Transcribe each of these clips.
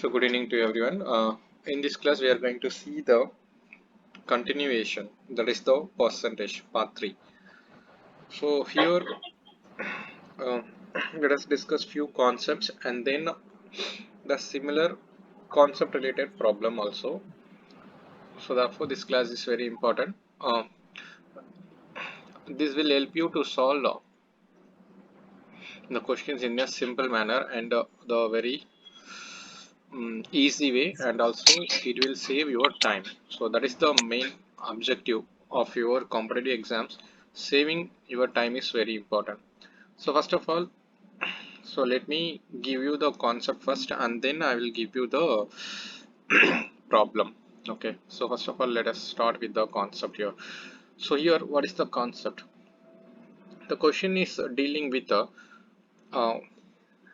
So good evening to everyone. In this class, we are going to see the continuation, that is the percentage part 3. So here, uh, let us discuss few concepts and then the similar concept related problem also. So therefore, this class is very important. This will help you to solve the questions in a simple manner and the very easy way, and also it will save your time. So that is the main objective of your competitive exams. Saving your time is very important. So first of all, so let me give you the concept first and then I will give you the problem. Okay, so first of all, let us start with the concept here. So here, what is the concept? The question is dealing with uh,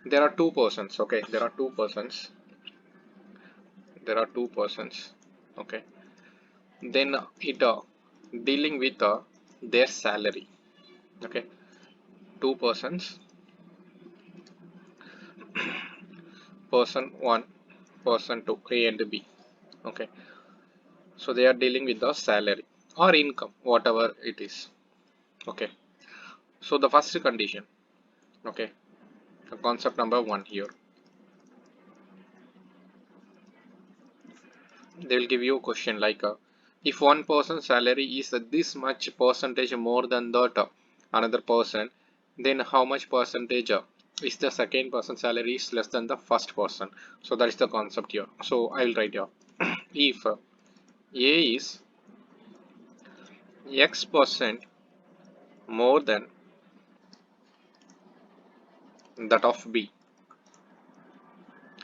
there are two persons. Okay, there are two persons. Okay, then it dealing with their salary. Okay, two persons, person 1, person 2, A and B. Okay, so they are dealing with the salary or income, whatever it is. Okay, so the first condition. Okay, the concept number 1 here, they will give you a question like if one person's salary is this much percentage more than that another person, then how much percentage is the second person's salary is less than the first person. So that is the concept here. So I will write here if A is X% more than that of B,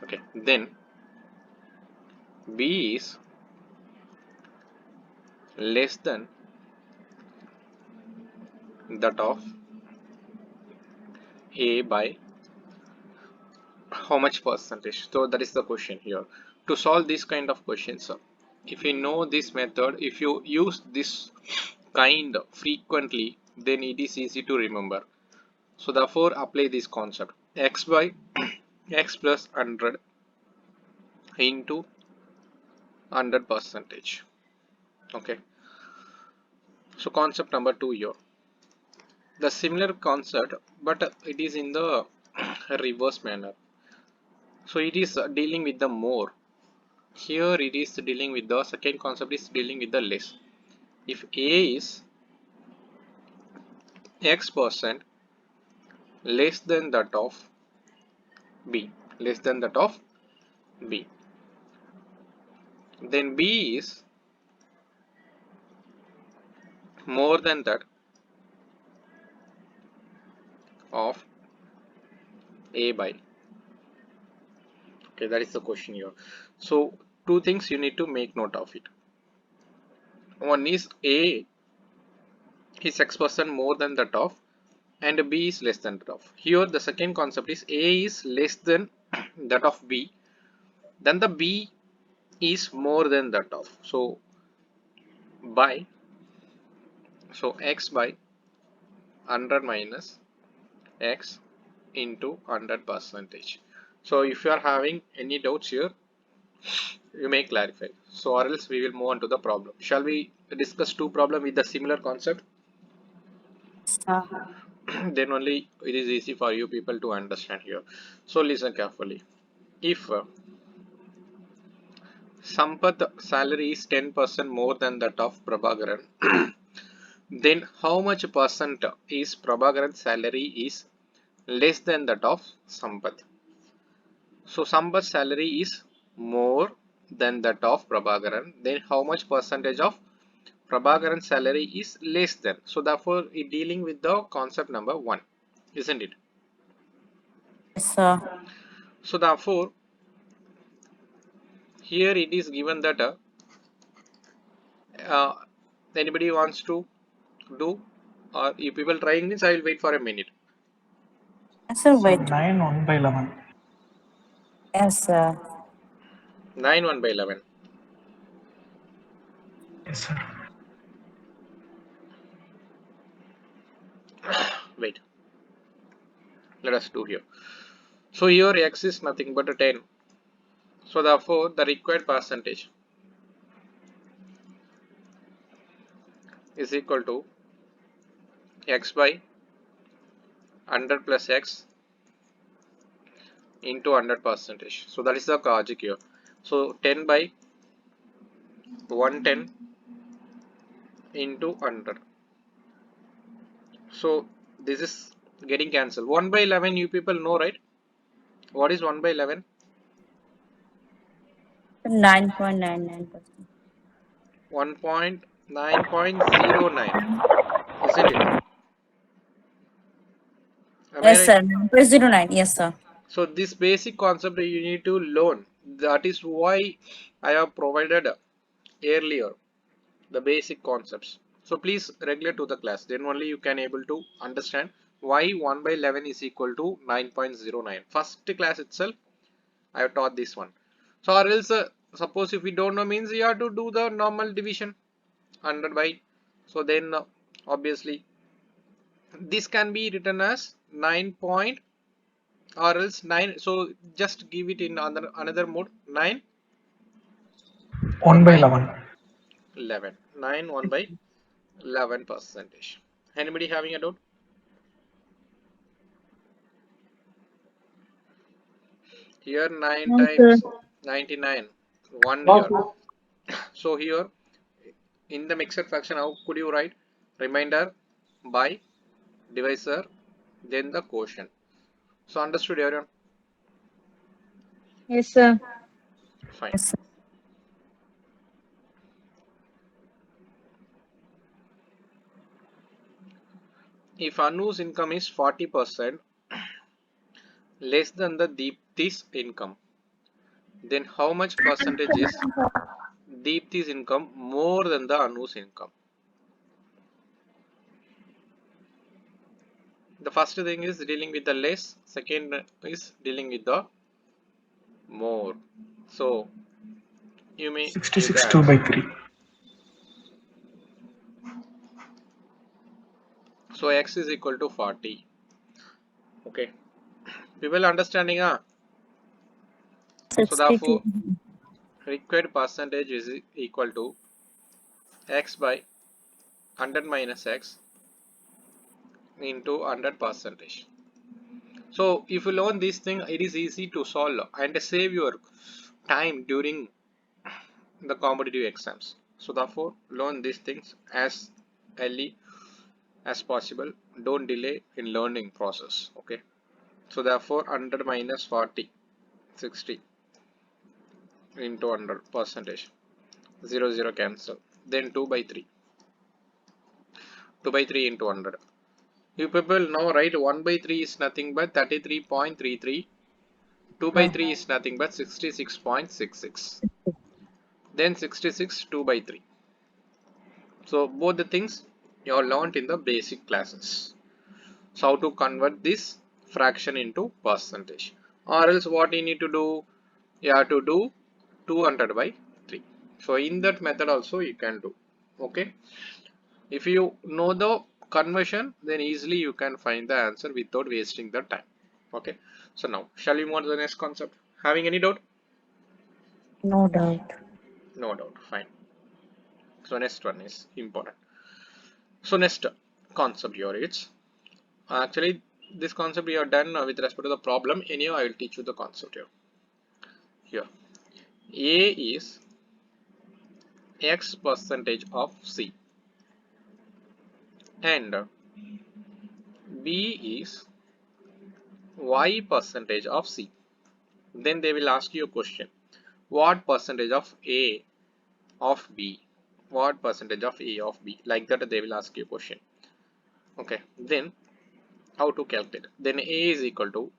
okay, then B is less than that of A by how much percentage. So that is the question here. To solve this kind of questions, if you know this method, if you use this kind frequently, then it is easy to remember. So therefore apply this concept, x by x plus 100 into 100 percentage. Okay, so concept number 2 here, the similar concept, but it is in the reverse manner. So it is dealing with the more. Here it is dealing with the second concept is dealing with the less. If A is X% less than that of B, less than that of B, then B is more than that of A by. Okay, that is the question here. So two things you need to make note of it. One is A is X% more than that of, and B is less than that of. Here the second concept is A is less than that of B, then the B is more than that of. So by, so x by 100 minus x into 100 percentage. So if you are having any doubts here, you may clarify. So or else we will move on to the problem. Shall we discuss two problems with the similar concept? Then only it is easy for you people to understand here. So listen carefully. If Sampath salary is 10% more than that of Prabhakaran, then how much percent is Prabhakaran's salary is less than that of Sampath? So Sampath's salary is more than that of Prabhakaran, then how much percentage of Prabhakaran's salary is less than? So therefore it dealing with the concept number 1, isn't it? Yes, sir. So therefore here it is given that uh, anybody wants to do, or you people trying means I will wait for a minute. Yes, sir. So Wait. 9 1 by 11. Yes, sir. 9 1 by 11. Yes, sir. Wait, let us do here. So here x is nothing but a 10. So therefore the required percentage is equal to x by 100 plus x into 100 percentage. So that is the logic here. So 10 by 110 into 100. So this is getting cancelled. 1 by 11 you people know, right? What is 1 by 11? 9.99%. 1.9.09, isn't it? Am I Yes, right? sir. 9.09. Yes, sir. So this basic concept you need to learn. That is why I have provided earlier the basic concepts. So please regular to the class. Then only you can able to understand why 1 by 11 is equal to 9.09. First class itself I have taught this one. So or else suppose if we don't know means you have to do the normal division 100 by. So then obviously this can be written as 9 point or else 9. So just give it in another mode 9 1 by 9 11. 11 9 1 by 11 percentage. Anybody having a doubt? Here 9 No, sir. times 99 1 here. So here in the mixed fraction how could you write remainder by divisor then the quotient. So understood everyone? Yes, sir. Fine. Yes, sir. If Anu's income is 40% less than the Deepti's income, then how much percentage is Deepti's income more than the Anu's income? The first thing is dealing with the less, second is dealing with the more. So you may give the 66 2 by answer. 3. So x is equal to 40. Okay. People understanding, huh? So 62. therefore required percentage is equal to x by 100 minus x into 100 percentage. So if you learn this thing, it is easy to solve and save your time during the competitive exams. So therefore learn these things as early as possible. Don't delay in learning process. Okay. So therefore 100 minus 40, 60 into 100 percentage. 0 0 cancel. Then 2 by 3. 2 by 3 into 100. You people know, right? 1 by 3 is nothing but 33.33. 2 by 3 is nothing but 66.66. Then 66 2 by 3. So both the things you have learned in the basic classes. So how to convert this fraction into percentage. Or else what you need to do? You have to do 200 by 3. So in that method also you can do. Okay. If you know the conversion, then easily you can find the answer without wasting the time. Okay. So now shall we move on to the next concept? Having any doubt? No doubt. No doubt. Fine. So next one is important. So next concept here is actually this concept we are done with respect to the problem. Anyhow, I will teach you the concept here. Here, A is X percentage of C and B is Y percentage of C. Then they will ask you a question. What percentage of A of B? What percentage of A of B? Like that they will ask you a question. Okay. Then how to calculate? Then A is equal to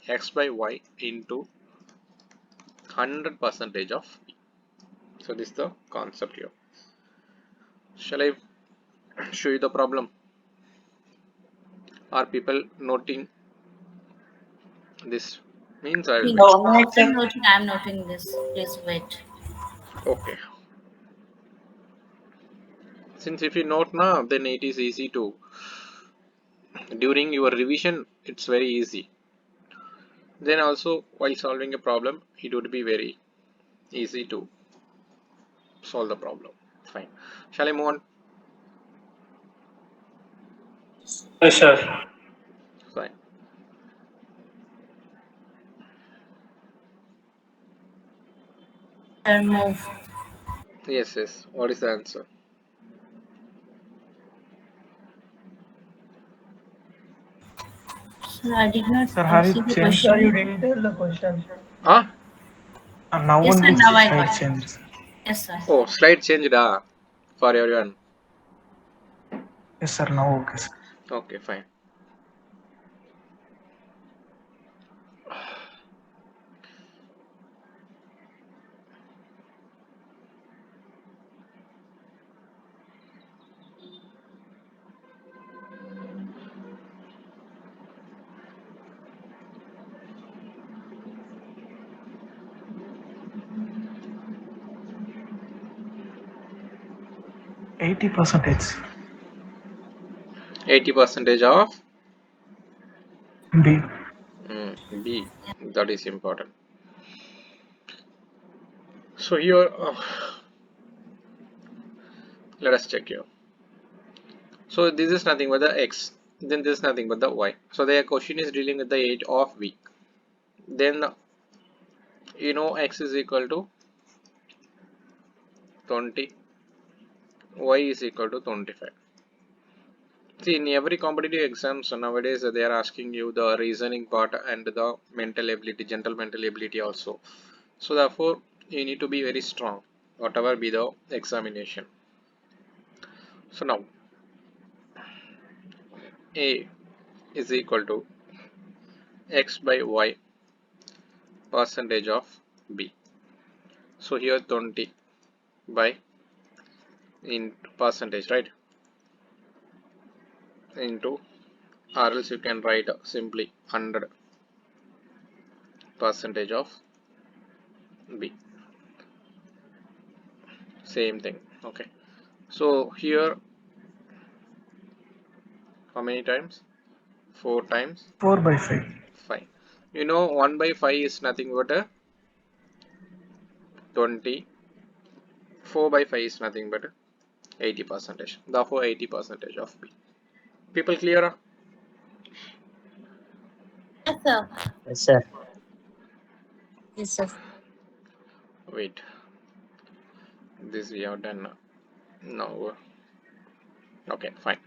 X by Y into 100 percentage of B. So this is the concept here. Shall I show you the problem? Are people noting this? Means I will wait. No, no, I'm sir. noting. I'm noting this. Please wait. Okay. Since if you note now, then it is easy to during your revision. It's very easy. Then also while solving a problem, it would be very easy to solve the problem. Fine. Shall I move on? Yes, sir. Fine. And move. Yes, yes. What is the answer? So I did not Sir, have you see the changed? Sir, you question. didn't tell the question. Ah? Now Yes, sir. only Now I slide got. changes. Yes, sir. Oh, slide changed for everyone. Yes, sir. Now okay, sir. Okay, fine. %80. 80% of B. B. That is important. So here, let us check here. So this is nothing but the X. Then this is nothing but the Y. So the question is dealing with the age of B. Then you know X is equal to 20. Y is equal to 25. See, in every competitive exams nowadays they are asking you the reasoning part and the mental ability, general mental ability also. So therefore, you need to be very strong, whatever be the examination. So now, A is equal to X by Y percentage of B. So here 20 by in percentage, right? Into, or else you can write simply 100 percentage of B. Same thing. Okay. So here, how many times? 4 times 4/5. 5. You know 1 by 5 is nothing but a 20. 4 by 5 is nothing but 80 percentage. Therefore 80 percentage of B. People clear? Yes, sir. Yes, sir. Yes, sir. Wait, this we have done now. Okay, fine.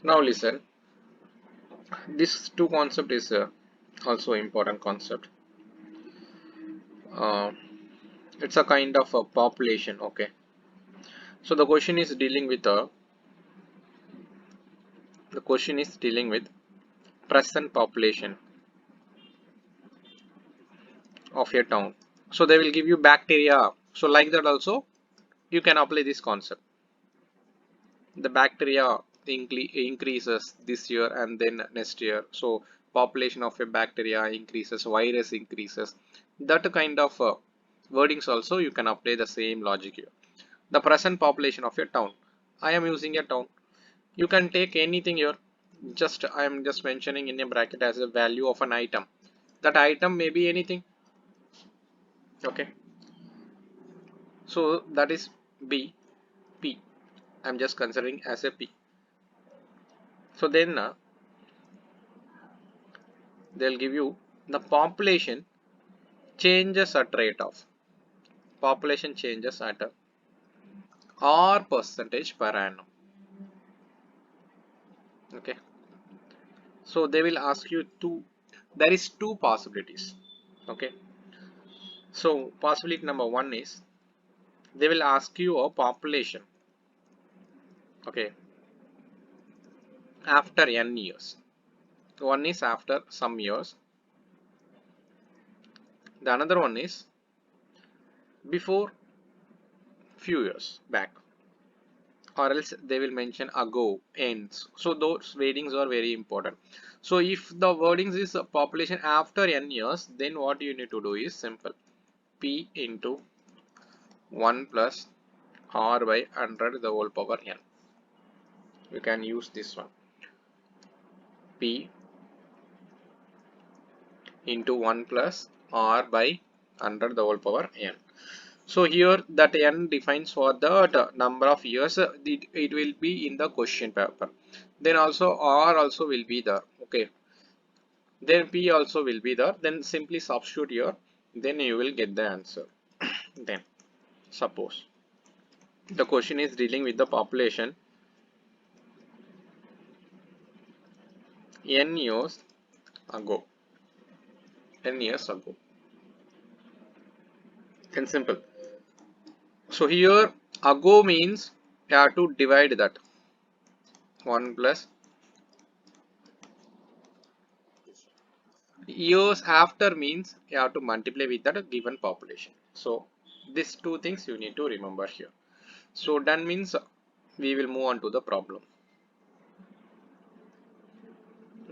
Now listen. This two concept is also important concept. Uh, it's a kind of a population. Okay. So the question is dealing with present population of your town. So they will give you bacteria. So like that also you can apply this concept. The bacteria increases this year and then next year. So population of a bacteria increases, virus increases. That kind of wordings also you can apply the same logic here. The present population of your town. I am using a town. You can take anything here. Just I am just mentioning in a bracket as a value of an item. That item may be anything. Okay. So that is B, P. I'm just considering as a P. So then they'll give you the population changes at rate of population changes at a R percentage per annum. Okay. So they will ask you two. There is two possibilities. Okay. So possibility number one is they will ask you a population. Okay. After n years. One is after some years. The another one is before few years back, or else they will mention ago, ends. So those wordings are very important. So if the wordings is population after n years, then what you need to do is simple. P into 1 plus r by 100 the whole power n. You can use this one. P into 1 plus r by 100 the whole power n. So here that n defines for the number of years it will be in the question paper. Then also r also will be there. Okay. Then p also will be there. Then simply substitute here. Then you will get the answer. Then suppose the question is dealing with the population n years ago. N years ago. Then simple. So here ago means you have to divide that 1 plus years after means you have to multiply with that given population. So these two things you need to remember here. So done means we will move on to the problem.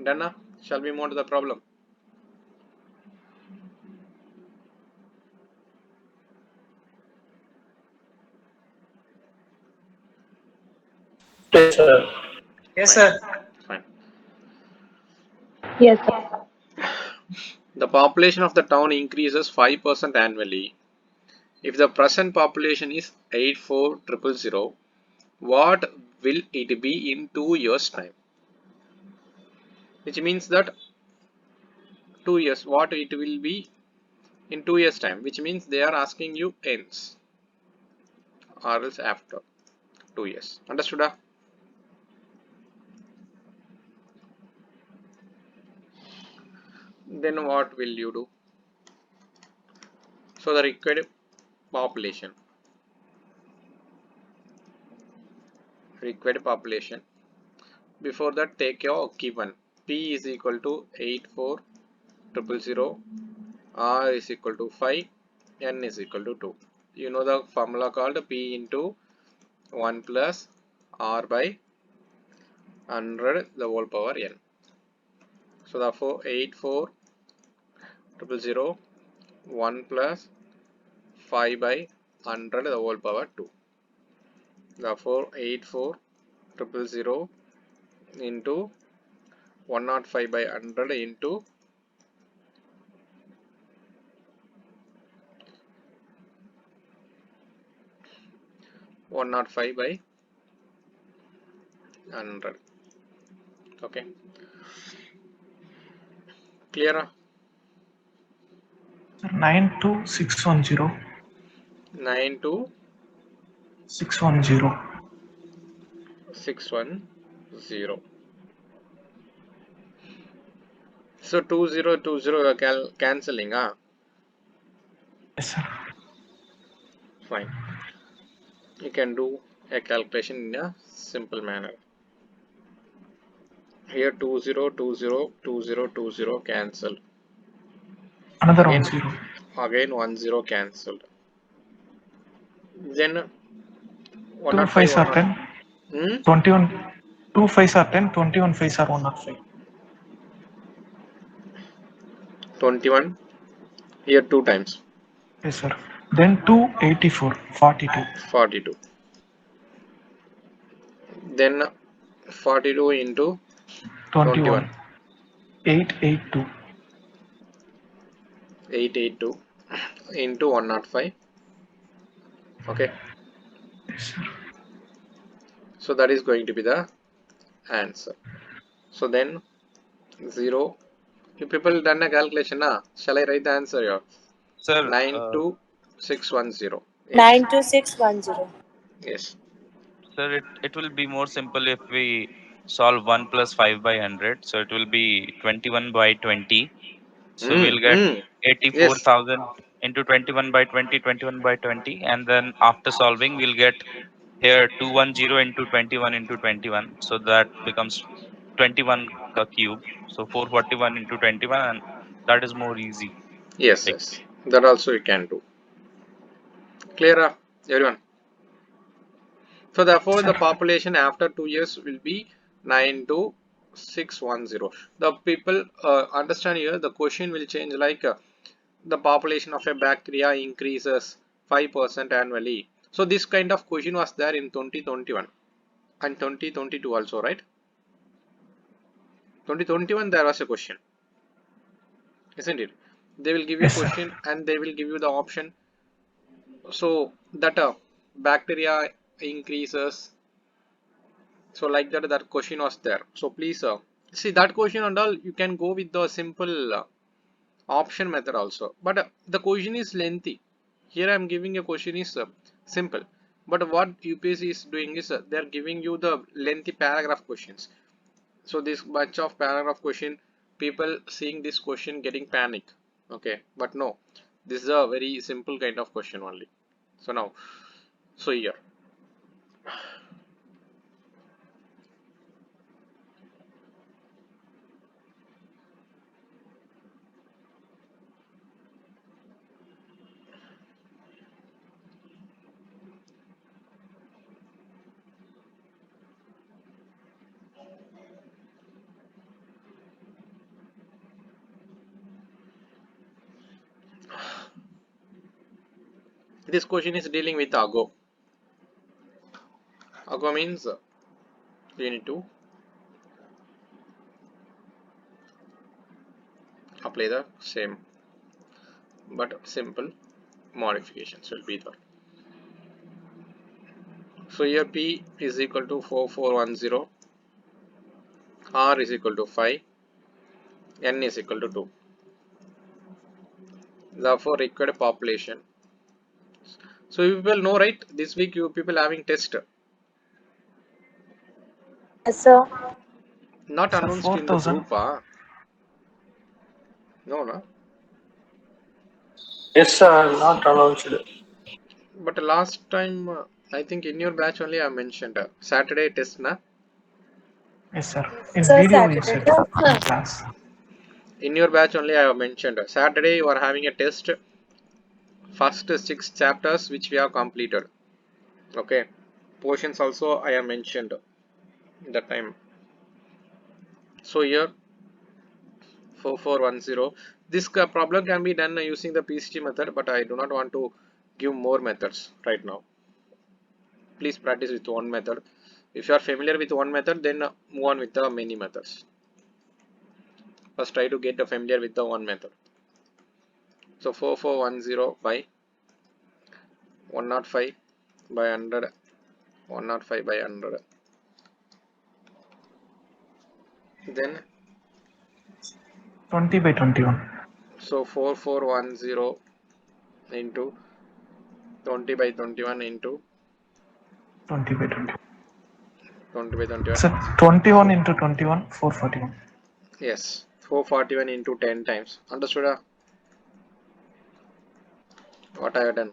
Done now? Shall we move on to the problem? Yes, sir. Yes, Fine. sir. Fine. Yes, sir. The population of the town increases 5% annually. If the present population is 84,000, what will it be in 2 years time? Which means that 2 years, what it will be in 2 years time, which means they are asking you ends or else after 2 years. Understood? Then what will you do? So the required population, before that take your given p is equal to 84,000, r is equal to 5, n is equal to 2. You know the formula called p into 1 plus r by 100 the whole power n. So therefore 84,000 1 plus 5 by 100 the whole power 2. Therefore 84,000 into 105 by 100 into 105 by 100. Okay, clear? 92610. 92610. 610. So 2020 cancelling. Yes, sir. Fine. You can do a calculation in a simple manner. Here 2020 cancel. Another one Again zero. 10 cancelled. Then Two 105 fives are 105. 10. Hmm? 21. Two fives are 10. 21 fives are 105. 21. Here 2 times. Yes, sir. Then 284. 42. 42. Then 42 into 21. 21. 882. 882 into 105. Okay. Yes, sir. So that is going to be the answer. So then 0. You people done a calculation, na? Shall I write the answer here? Sir, 92610. Yes. 92610. Yes. sir, it will be more simple if we solve 1 plus 5 by 100. So it will be 21 by 20. So we'll get Yes. 84,000 into 21 by 20, 21 by 20. And then after solving, we'll get here 210 into 21. So that becomes 21 cube. So 441 into 21. And that is more easy. Yes. Like, Yes. That also you can do. Clear, everyone? So therefore the Sir. population after 2 years will be 92610. The people understand here the question will change like the population of a bacteria increases 5% annually. So this kind of question was there in 2021 and 2022 also, right? 2021 there was a question. isn't it? They will give you a Yes, sir. question and they will give you the option so that bacteria increases. So like that question was there. So please see that question and all, you can go with the simple option method also, but the question is lengthy. Here I am giving a question is simple, but what UPSC is doing is they are giving you the lengthy paragraph questions. So this bunch of paragraph question, people seeing this question getting panic. Okay, but no, this is a very simple kind of question only. So now, so here this question is dealing with ago. Ago means you need to apply the same but simple modifications will be there. So here P is equal to 4410, R is equal to 5, N is equal to 2. Therefore required population. So you people know, right? This week you people having test. Yes, sir. Not Sir, announced in the 4,000. group, no, no. Yes, sir, not announced. But last time, I think in your batch only I mentioned Saturday test, na? Yes, sir. In Sir, video you Saturday. said Yes, in sir. class. In your batch only I have mentioned Saturday you are having a test. First 6 chapters which we have completed. Okay. Portions also I have mentioned that time. So here 4410. This problem can be done using the PCT method, but I do not want to give more methods right now. Please practice with one method. If you are familiar with one method, then move on with the many methods. First try to get familiar with the one method. So 4410 by 105 by 100, 105 by 100. Then 20 by 21. so 4410 into 20 by 21 into 20 by 20. 20 by 21. Sir, 21 into 21, 441. Yes, 441 into 10 times. Understood? What I have done?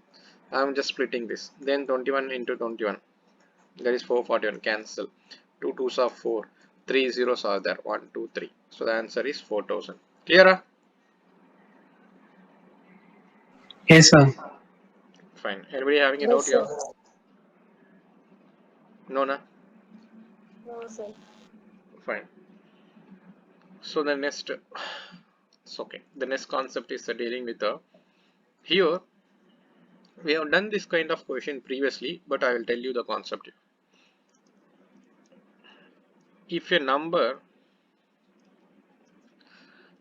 I am just splitting this. Then 21 into 21. That is 441. Cancel. 2 2s are 4. 3 zeros are there. 1, 2, 3. So the answer is 4000. Clear? Yes, sir. Fine. Anybody having a doubt Yes, sir. here? No, no. No, sir. Fine. So the next, it's okay. The next concept is dealing with the here. We have done this kind of question previously, but I will tell you the concept. If a number,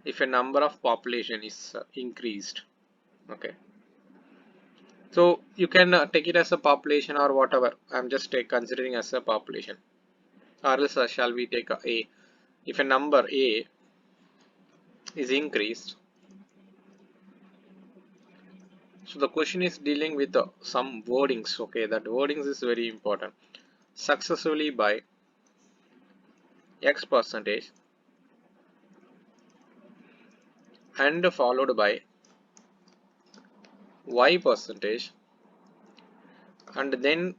if a number of population is increased, okay. So you can take it as a population or whatever. I'm just considering as a population. Or else shall we take a, if a number a is increased. So the question is dealing with some wordings. Okay, that wordings is very important. Successively by X percentage and followed by Y percentage and then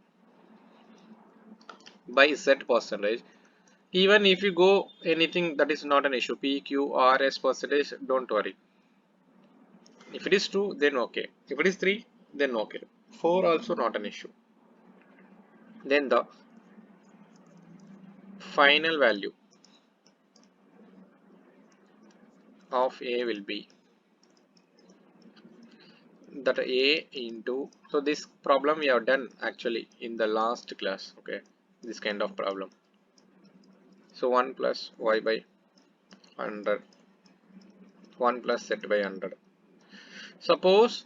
by Z percentage. Even if you go anything, that is not an issue. P, Q, R, S percentage, don't worry. If it is 2, then okay. If it is 3, then okay. 4 also not an issue. Then the final value of A will be that A into, so this problem we have done actually in the last class. Okay, this kind of problem. So 1 plus Y by 100 1 plus set by 100. Suppose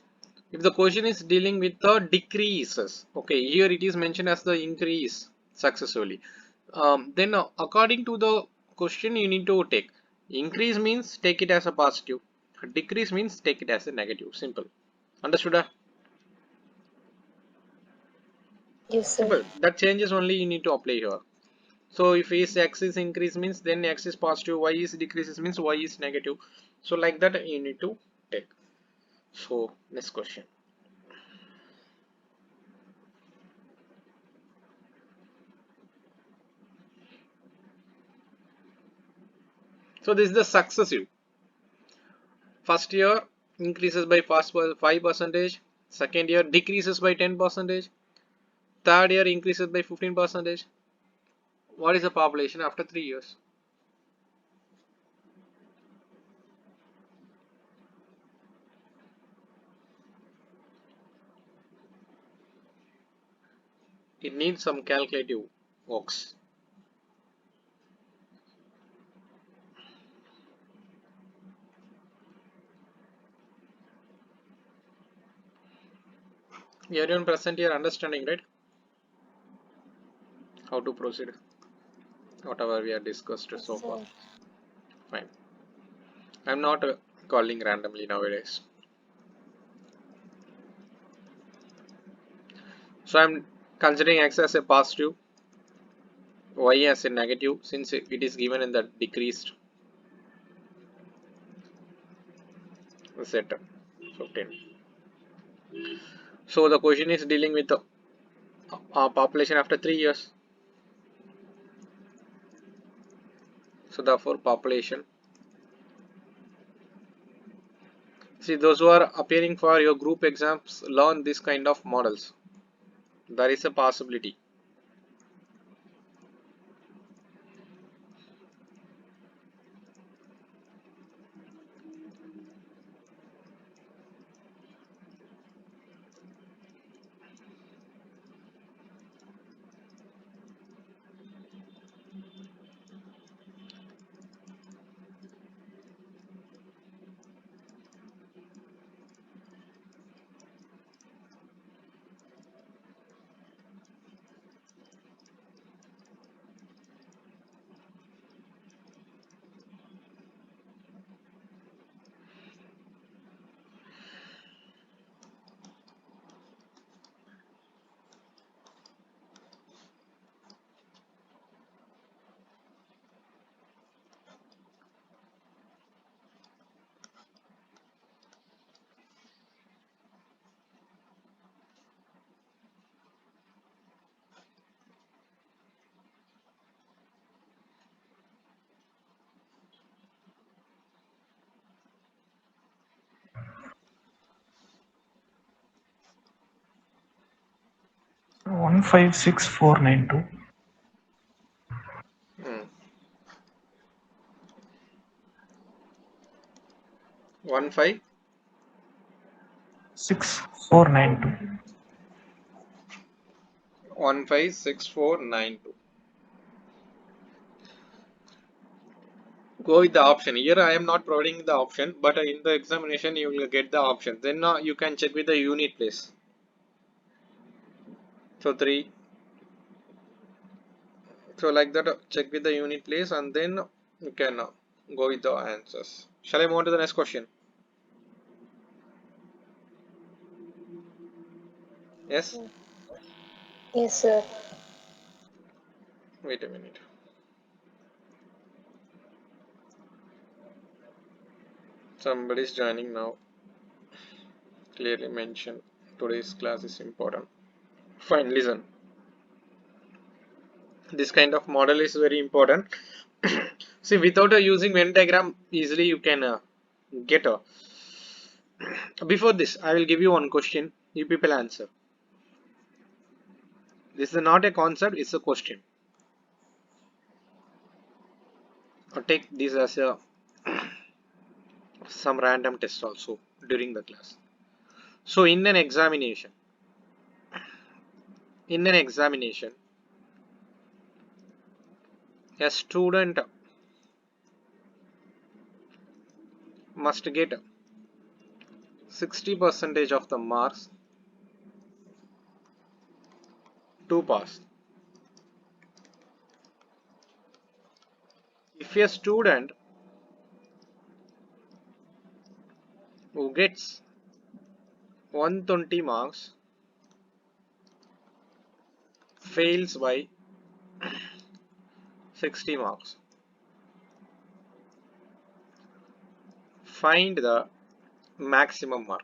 if the question is dealing with the decreases, okay, here it is mentioned as the increase successively. Then according to the question you need to take increase means take it as a positive, decrease means take it as a negative. Simple. Understood? Yes, sir. Simple. That changes only you need to apply here. So if x is increase means then x is positive, y is decreases means y is negative. So like that you need to take. So next question. So this is the successive. First year increases by 5%, second year decreases by 10%, third year increases by 15%. What is the population after 3 years? It needs some calculative works. Everyone present here understanding, right? How to proceed? Whatever we have discussed Yes, so far. sir. Fine. I'm not calling randomly nowadays. So I'm considering x as a positive, y as a negative since it is given in the decreased set 15. So the question is dealing with the population after 3 years. So therefore population. See those who are appearing for your group exams learn this kind of models. There is a possibility. So 156492. Hmm. 1 5 6492. 1 5 6 4 9 2. Go with the option. Here I am not providing the option, but in the examination you will get the option. Then you can check with the unit place. So 3. So like that, check with the unit place and then you can go with the answers. Shall I move on to the next question? Yes? Yes, sir. Wait a minute. Somebody is joining now. Clearly mentioned today's class is important. Fine, listen. This kind of model is very important. See, without using Venn diagram, easily you can get a. Before this, I will give you one question. You people answer. This is not a concept, it's a question. Or take this as a some random test also during the class. So in an examination, a student must get 60% of the marks to pass. If a student who gets 120 marks fails by 60 marks, find the maximum mark.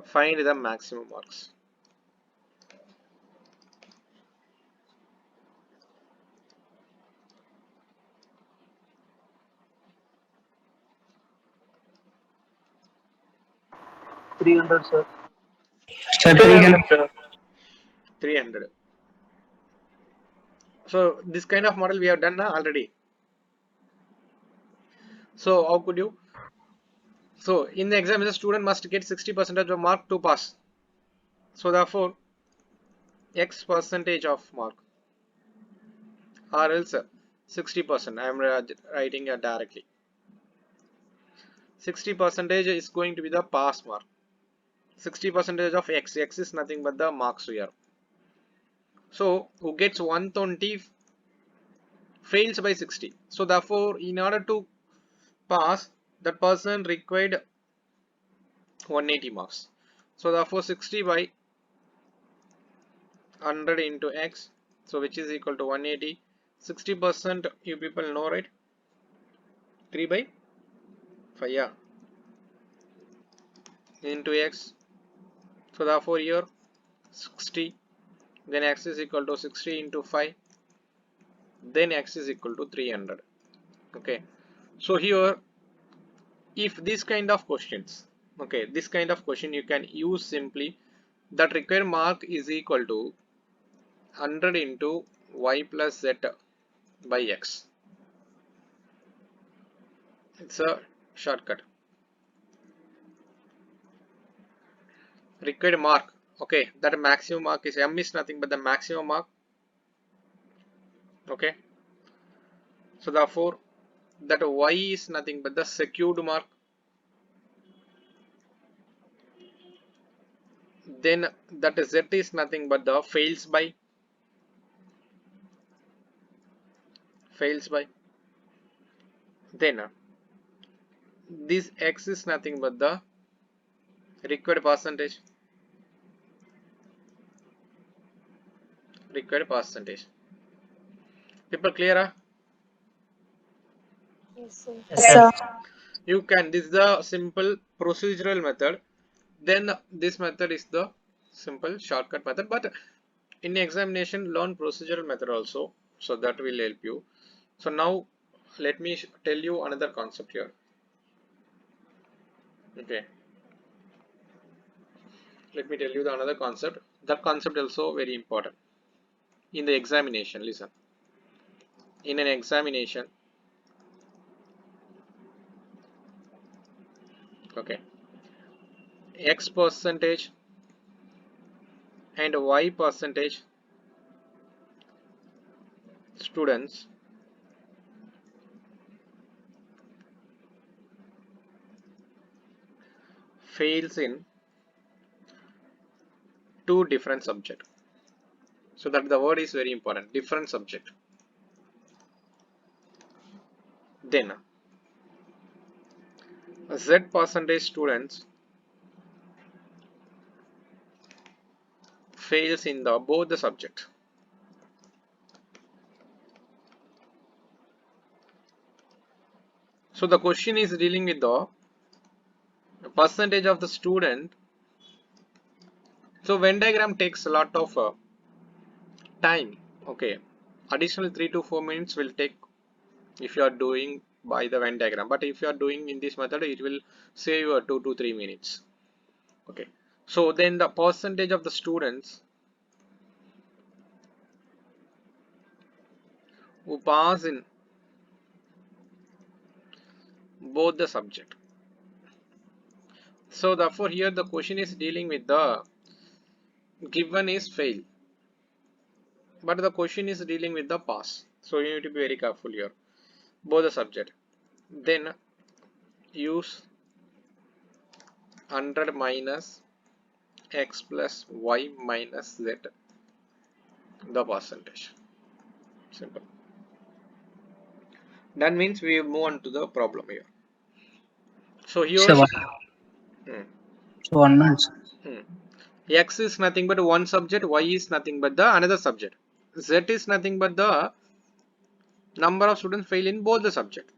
Find the maximum marks. Sir, 300, sir. 300. So this kind of model we have done already. So how could you? So in the exam, the student must get 60% of the mark to pass. So therefore, X percentage of mark, or else 60%. I am writing directly. 60% is going to be the pass mark. 60% of X. X is nothing but the marks here. So who gets 120 fails by 60. So therefore, in order to pass, that person required 180 marks. So therefore 60 by 100 into X, so which is equal to 180. 60% you people know, right? 3 by 5, yeah, into X. So therefore here 60, then X is equal to 60 into 5, then X is equal to 300. Okay, so here if this kind of questions, okay, this kind of question you can use simply that required mark is equal to 100 into y plus z by x. It's a shortcut. Required mark, okay, that maximum mark is m is nothing but the maximum mark. Okay, so therefore that y is nothing but the secured mark. Then that z is nothing but the fails by. Then this x is nothing but the required percentage. People clear? Yes, sir. Yes, sir. You can, this is the simple procedural method. Then this method is the simple shortcut method, but in examination learn procedural method also, so that will help you. So now let me tell you another concept here. Okay, let me tell you the another concept. That concept also very important in the examination. Listen, in an examination, okay, x percentage and y percentage students fails in two different subject. So that the word is very important, different subject. Then z percentage students fails in the both the subject. So the question is dealing with the percentage of the student. So Venn diagram takes a lot of time. Okay, additional 3 to 4 minutes will take if you are doing by the Venn diagram, but if you are doing in this method it will save you 2 to 3 minutes. Okay, so then the percentage of the students who pass in both the subject. So therefore here the question is dealing with the given is fail, but the question is dealing with the pass, so you need to be very careful here. both the subject. Then use 100 minus x plus y minus z, the percentage. Simple. That means we move on to the problem here. So here, 1 minute. x is nothing but one subject, y is nothing but the another subject, z is nothing but the number of students fail in both the subject.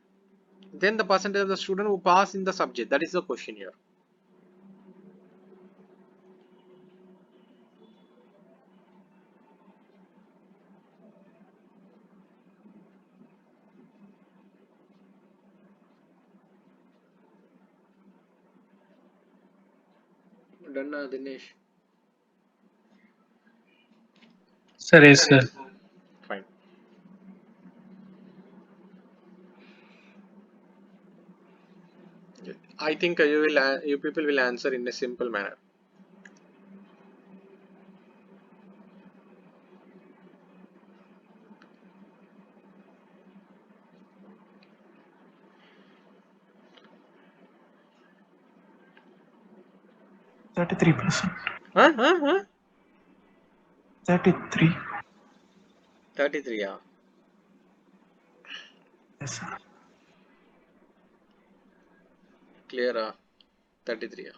Then the percentage of the student who pass in the subject. That is the question here. Done, Dinesh? Sir, yes, sir. Fine. I think you people will answer in a simple manner. %33. Huh? 33. 33, yeah. Yes, sir. Clear, 33, yeah.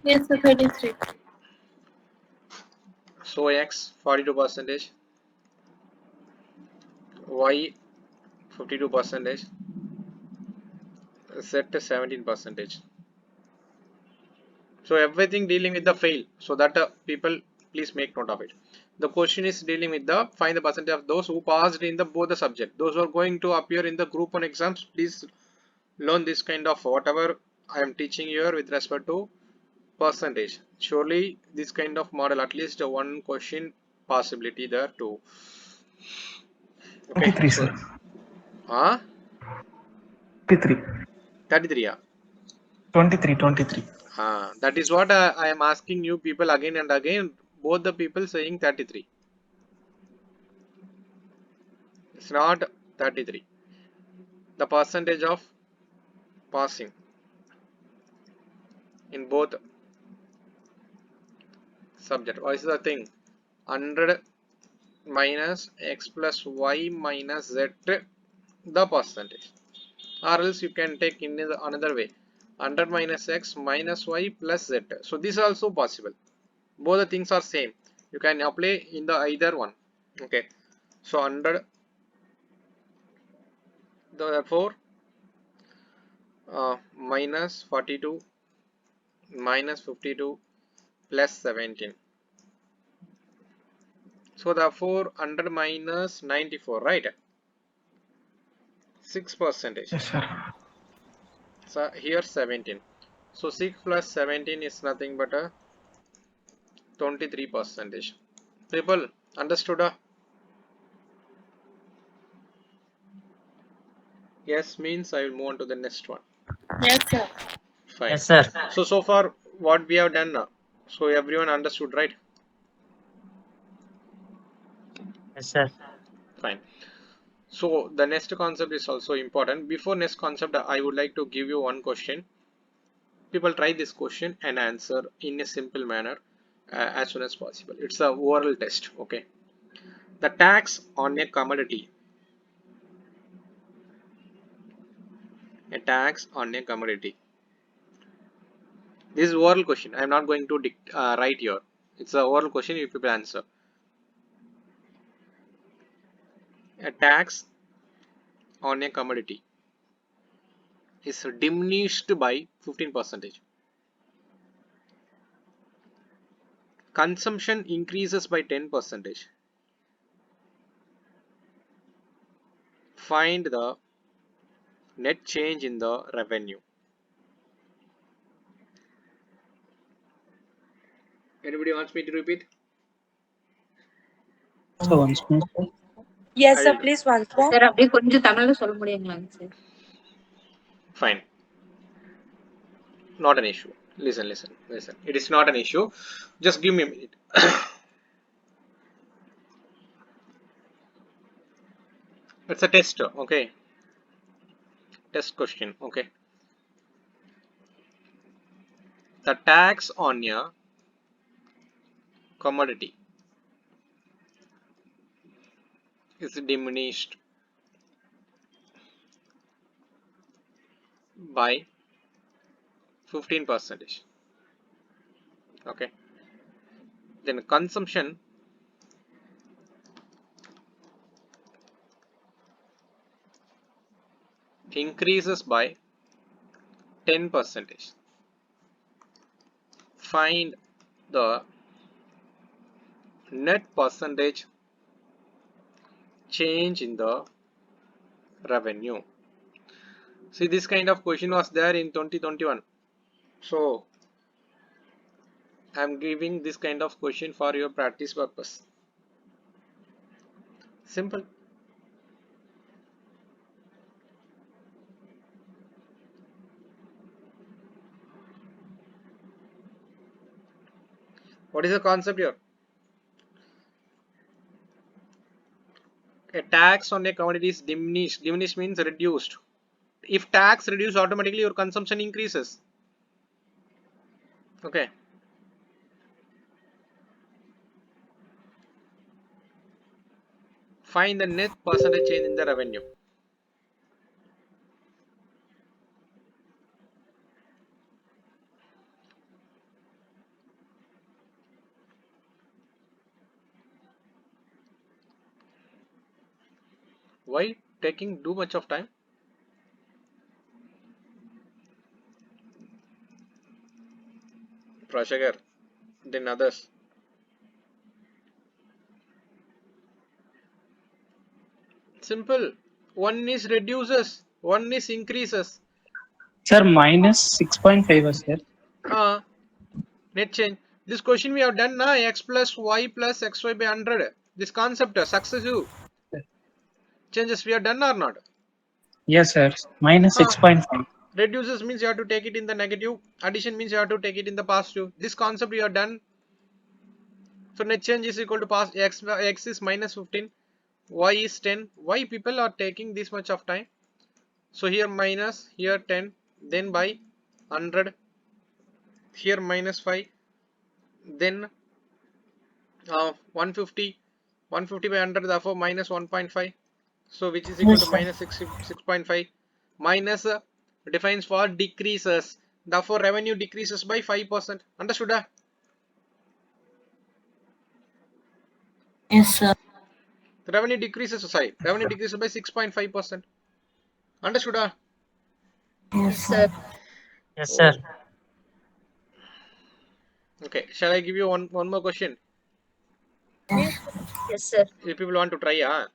Yes, sir, 33. So x 42 percentage, y 52 percentage, z 17 percentage. So everything dealing with the fail, so that people please make note of it. The question is dealing with the find the percentage of those who passed in the both the subject. Those who are going to appear in the group 1 exams, please learn this kind of whatever I am teaching here with respect to percentage. Surely this kind of model, at least one question possibility there too. Okay, 23, so sir. 23. 33, yeah. 23, 23. That is what I am asking you people again and again. Both the people saying 33. It's not 33. The percentage of passing in both subject. What is the thing? 100 minus x plus y minus z, the percentage. Or else you can take in the another way. 100 minus x minus y plus z. So this is also possible. Both the things are same. You can apply in the either one. Okay. So 100, therefore minus 42 minus 52 plus 17. So therefore 100 minus 94, right? 6 percentage. Yes, sir. So here 17. So 6 plus 17 is nothing but a 23 percentage. People understood? Yes means I will move on to the next one. Yes, sir. Fine. Yes, sir. So far what we have done now. So everyone understood, right? Yes, sir. Fine. So the next concept is also important. Before next concept, I would like to give you one question. People try this question and answer in a simple manner as soon as possible. It's a oral test. Okay. The tax on a commodity. A tax on a commodity. This is oral question. I am not going to write here. It's a oral question. You people answer. A tax on a commodity is diminished by 15%. Consumption increases by 10%. Find the net change in the revenue. Anybody wants me to repeat? So once more, sir. Yes, I sir, will do. please once more. Sir அப்படியே கொஞ்சம் தமிழ்ல சொல்ல முடியுங்களாங்க sir? Fine. Not an issue. Listen. It is not an issue. Just give me a minute. It's a test, okay? Test question, okay? The tax on a commodity is diminished by 15%. Okay. Then consumption increases by 10%. Find the net percentage change in the revenue. See, this kind of question was there in 2021. So I'm giving this kind of question for your practice purpose. Simple. What is the concept here? A tax on a commodity is diminished. Diminished means reduced. If tax reduces, automatically your consumption increases. Okay. Find the net percentage change in the revenue. Why taking too much of time? Prashagar, then others. Simple. One is reduces, one is increases. Sir, minus 6.5, sir. Net change. This question we have done now, x plus y plus xy by 100. This concept, successive changes we have done or not? Yes, sir. Minus 6.5. Reduces means you have to take it in the negative. Addition means you have to take it in the positive. This concept we have done. So net change is equal to past x is minus 15, y is 10. Why people are taking this much of time? So here minus, here 10, then by 100, here minus 5, then 150, 150 by 100, therefore minus 1.5. So which is equal to minus 6.5. Minus defines for decreases. Therefore revenue decreases by 5%. Understood? Yes, sir. The revenue decreases, sorry, revenue decreases by 6.5%. Understood? Yes, sir. Yes, sir. Okay, shall I give you one more question? Yes, sir. If people want to try,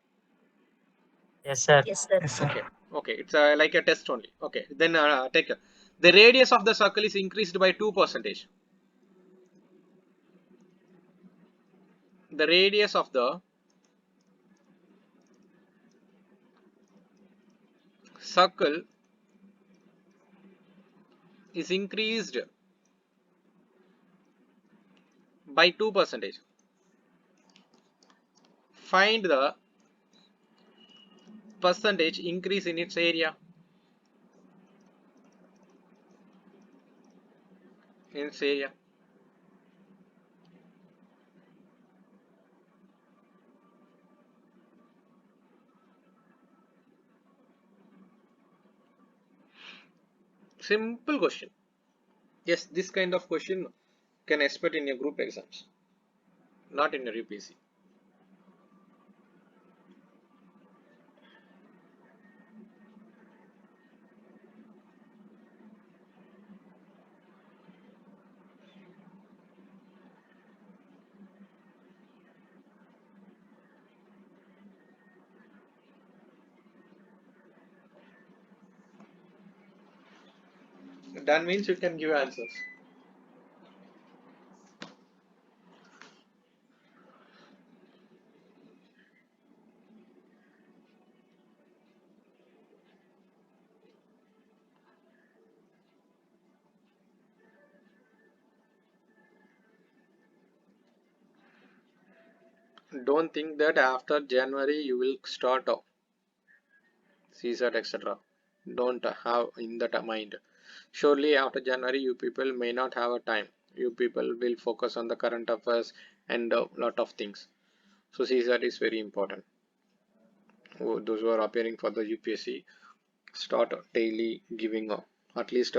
Yes, sir. Yes, sir. Yes, sir. okay, it's like a test only. Okay, then take the radius of the circle is increased by 2%. The radius of the circle is increased by 2%. Find the percentage increase in its area. In its area. Simple question. Yes, this kind of question can expect in your group exams, not in your UPC. That means you can give answers. Don't think that after January you will start off. CSAT, etc. Don't have in that mind. Surely after January, you people may not have a time. You people will focus on the current affairs and a lot of things. So CSAT is very important. Those who are appearing for the UPSC, start daily giving at least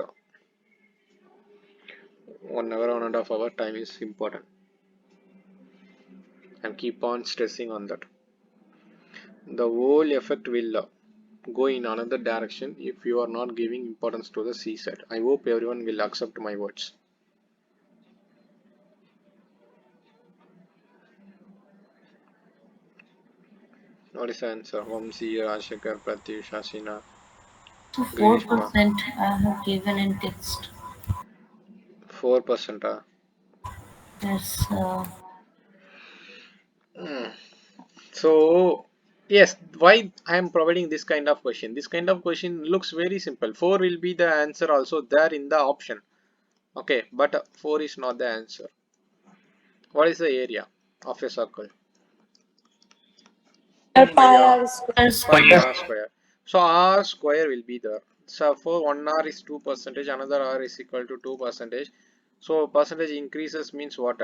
1 hour, 1.5 hour time is important, and keep on stressing on that. The whole effect will go in another direction if you are not giving importance to the CSAT. I hope everyone will accept my words. What is the answer? Vamsi, Rajshekar, Pratyush, Hasina, Grishma. 4% I have given in text. 4%. Yes, So yes, why I am providing this kind of question? This kind of question looks very simple. 4 will be the answer also there in the option. Okay, but 4 is not the answer. What is the area of a circle? pi r square. Pi r square. So r square will be there. So for 1 r is 2%, another r is equal to 2%. So percentage increases means what?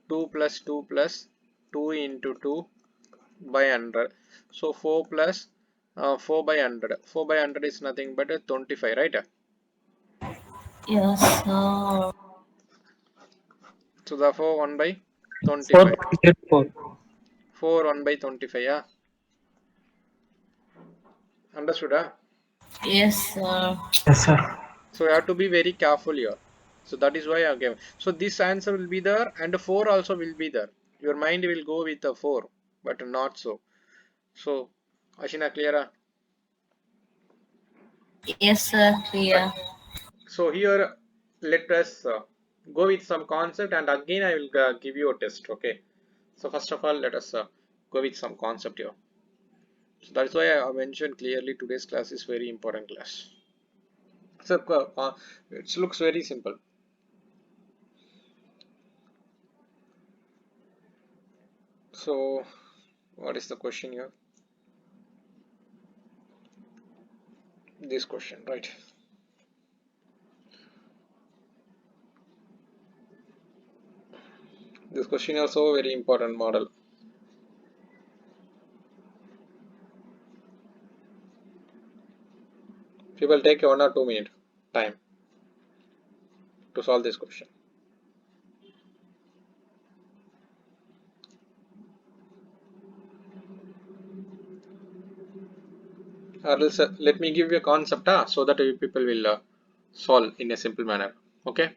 2 plus 2 plus 2 into 2 by 100. So 4 plus 4 by 100. 4 by 100 is nothing but 25, right? Yes, So therefore 1 by 25. 4.04. 4 1 by 25, yeah. Understood? yes, Yes, sir. So you have to be very careful here. So that is why I gave. So this answer will be there and 4 also will be there. Your mind will go with the 4, but not so. So Ashina, clear? yes, sir, clear. Right. So here let us go with some concept, and again I will give you a test. Okay. So first of all, let us go with some concept here. So that's why I mentioned clearly today's class is very important class. So it looks very simple. So what is the question here? This question, right? This question is also a very important model. People take 1 or 2 minutes time to solve this question. Or else, let me give you a concept so that you people will solve in a simple manner. Okay,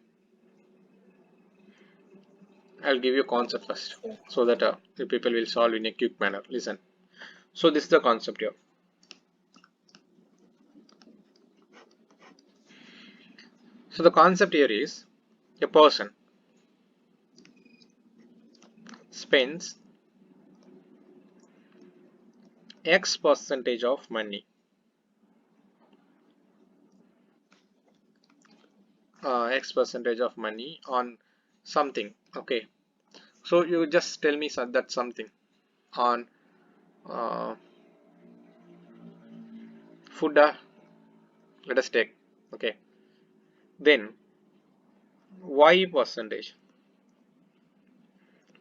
I'll give you a concept first so that you people will solve in a quick manner. Listen. So this is the concept here. So the concept here is a person spends X percentage of money, X percentage of money on something. Okay, so you just tell me that something on uh, food. Let us take. Okay, then Y percentage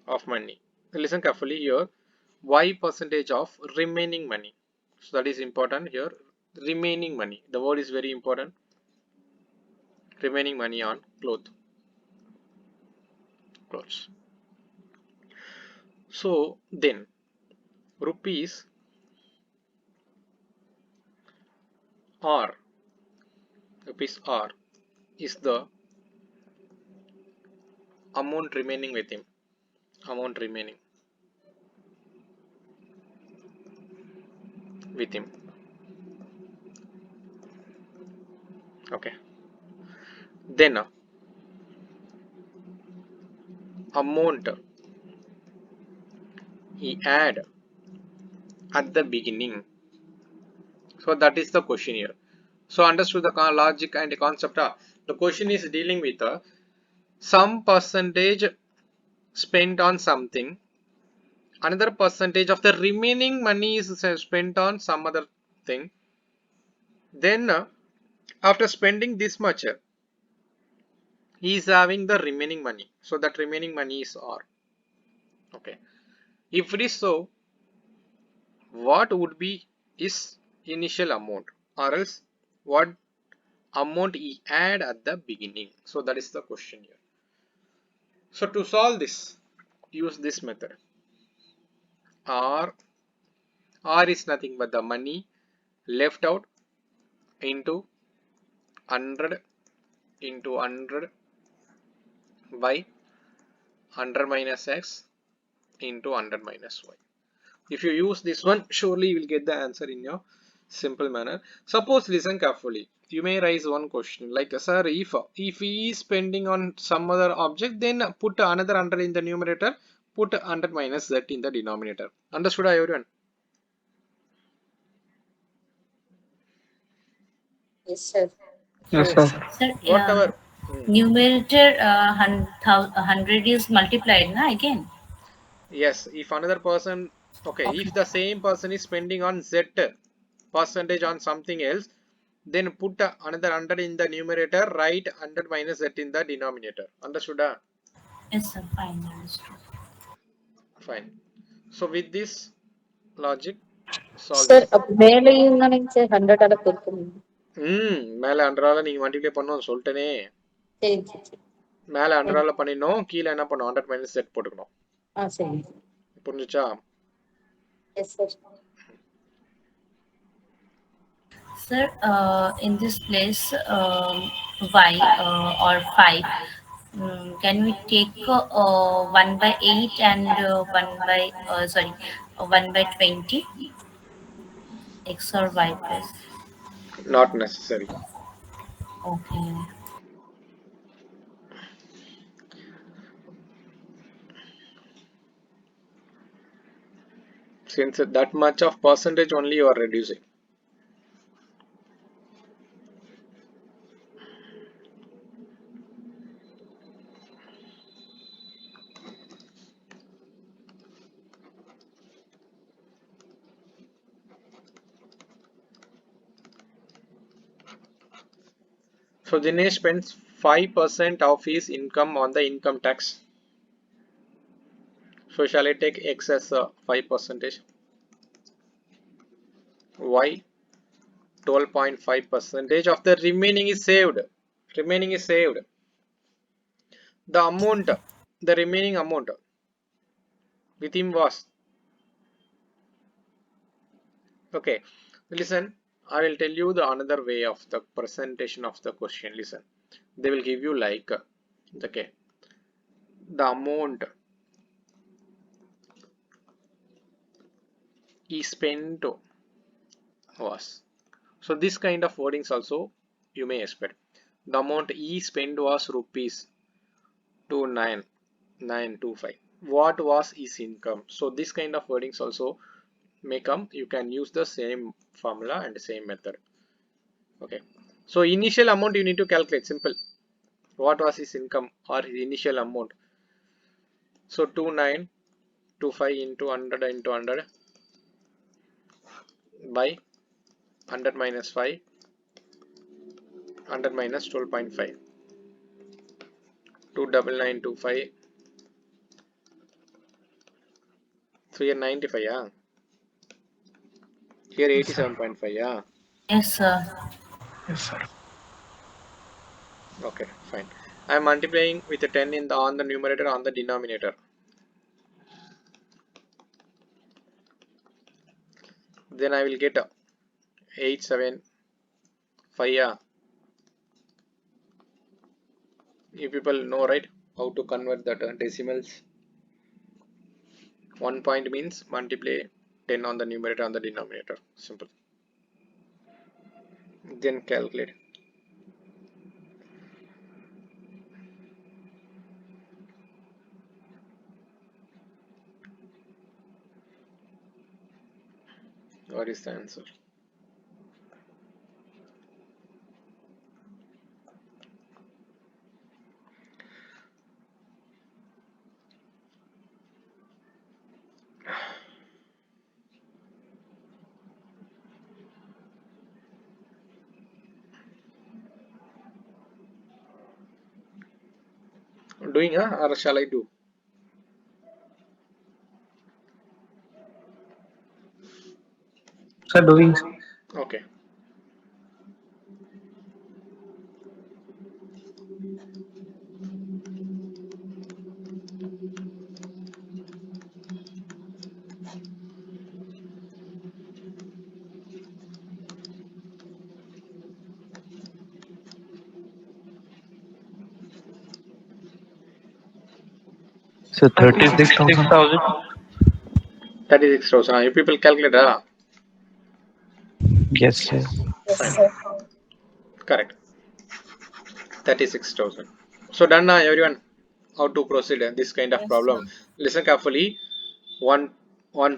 of money. Listen carefully here. Y percentage of remaining money. So that is important here. Remaining money. The word is very important. Remaining money on clothes. So then rupees R is the amount remaining with him. Amount remaining with him. Okay. Then amount he add at the beginning. So that is the question here. So understood the logic and the concept. The question is dealing with some percentage spent on something, another percentage of the remaining money is spent on some other thing, Then after spending this much, he is having the remaining money. So that remaining money is R. Okay. If it is so, what would be his initial amount, or else what amount he had at the beginning? So that is the question here. So to solve this, use this method. R is nothing but the money left out into 100 into 100 by 100 minus x into 100 minus y. If you use this one, surely you will get the answer in your simple manner. Suppose, listen carefully. You may raise one question like, sir, if he is spending on some other object, then put another 100 in the numerator, put 100 minus z in the denominator. Understood, everyone? Yes, sir. Yes, Yes, sir. sir. Sir, Whatever. numerator 100 is multiplied, na, again? Yes, if another person, okay, Okay. if the same person is spending on z percentage on something else, then put another 100 in the numerator, write 100 minus z in the denominator. Understood? Yes, sir. Fine. Understood. Fine. So with this logic, solve sir this அப்ப problem. மேலையும் தானேங்க sir 100 பெருக்கணும். மேல 100 நீங்க multiply பண்ணணும் சொல்லிட்டேனே. சரிங்க sir சரி. மேல 100 பண்ணிடணும், கீழே என்ன பண்ணணும், 100 மைனஸ் z போட்டுக்கணும். சரிங்க. புரிஞ்சுச்சா? Yes sir. Sir, in this place, y or 5, can we take 1 by 8 and 1 by, 1 by 20? X or y plus? Not necessary. Okay. Since that much of percentage only you are reducing. So Dinesh spends 5% of his income on the income tax. So shall I take X as 5%? Y 12.5% of the remaining is saved. Remaining is saved. The amount, the remaining amount with him was, okay. Listen, I will tell you the another way of the presentation of the question. Listen, they will give you like, okay, the amount he spent was. So this kind of wordings also you may expect. The amount he spent was rupees 29925. What was his income? So this kind of wordings also may come. You can use the same formula and same method. Okay. So initial amount you need to calculate. Simple. What was his income or his initial amount? So 2925 into 100 into 100 by 100 minus 5, 100 minus 12.5, 29925, 395, yeah. Here Yes, sir. 87.5, yeah. Yes, sir. Yes, sir. Okay, fine. I am multiplying with a 10 in the on the numerator on the denominator. Then I will get 875, yeah. You people know, right, how to convert that decimals. 1 point means multiply 10 on the numerator on the denominator. Simple. Then calculate. What is the answer? Doing, or shall I do? Sir, doing. Okay. So 36,000. 36,000. 36,000. You people calculate, Yes, sir. Yes, fine. sir. Correct. 36,000. So done, everyone. How to proceed this kind of Yes, problem? sir. Listen carefully. One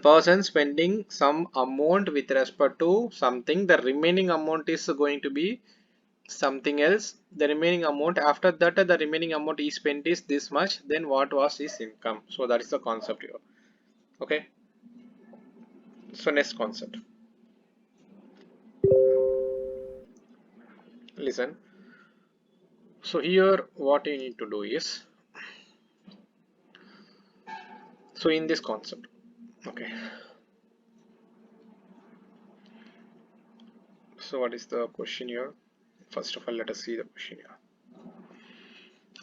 person spending some amount with respect to something. The remaining amount is going to be something else. The remaining amount after that, the remaining amount he spent is this much. Then what was his income? So that is the concept here. Okay. So next concept. Listen. So here what you need to do is, so in this concept, okay, so what is the question here? First of all, let us see the question here.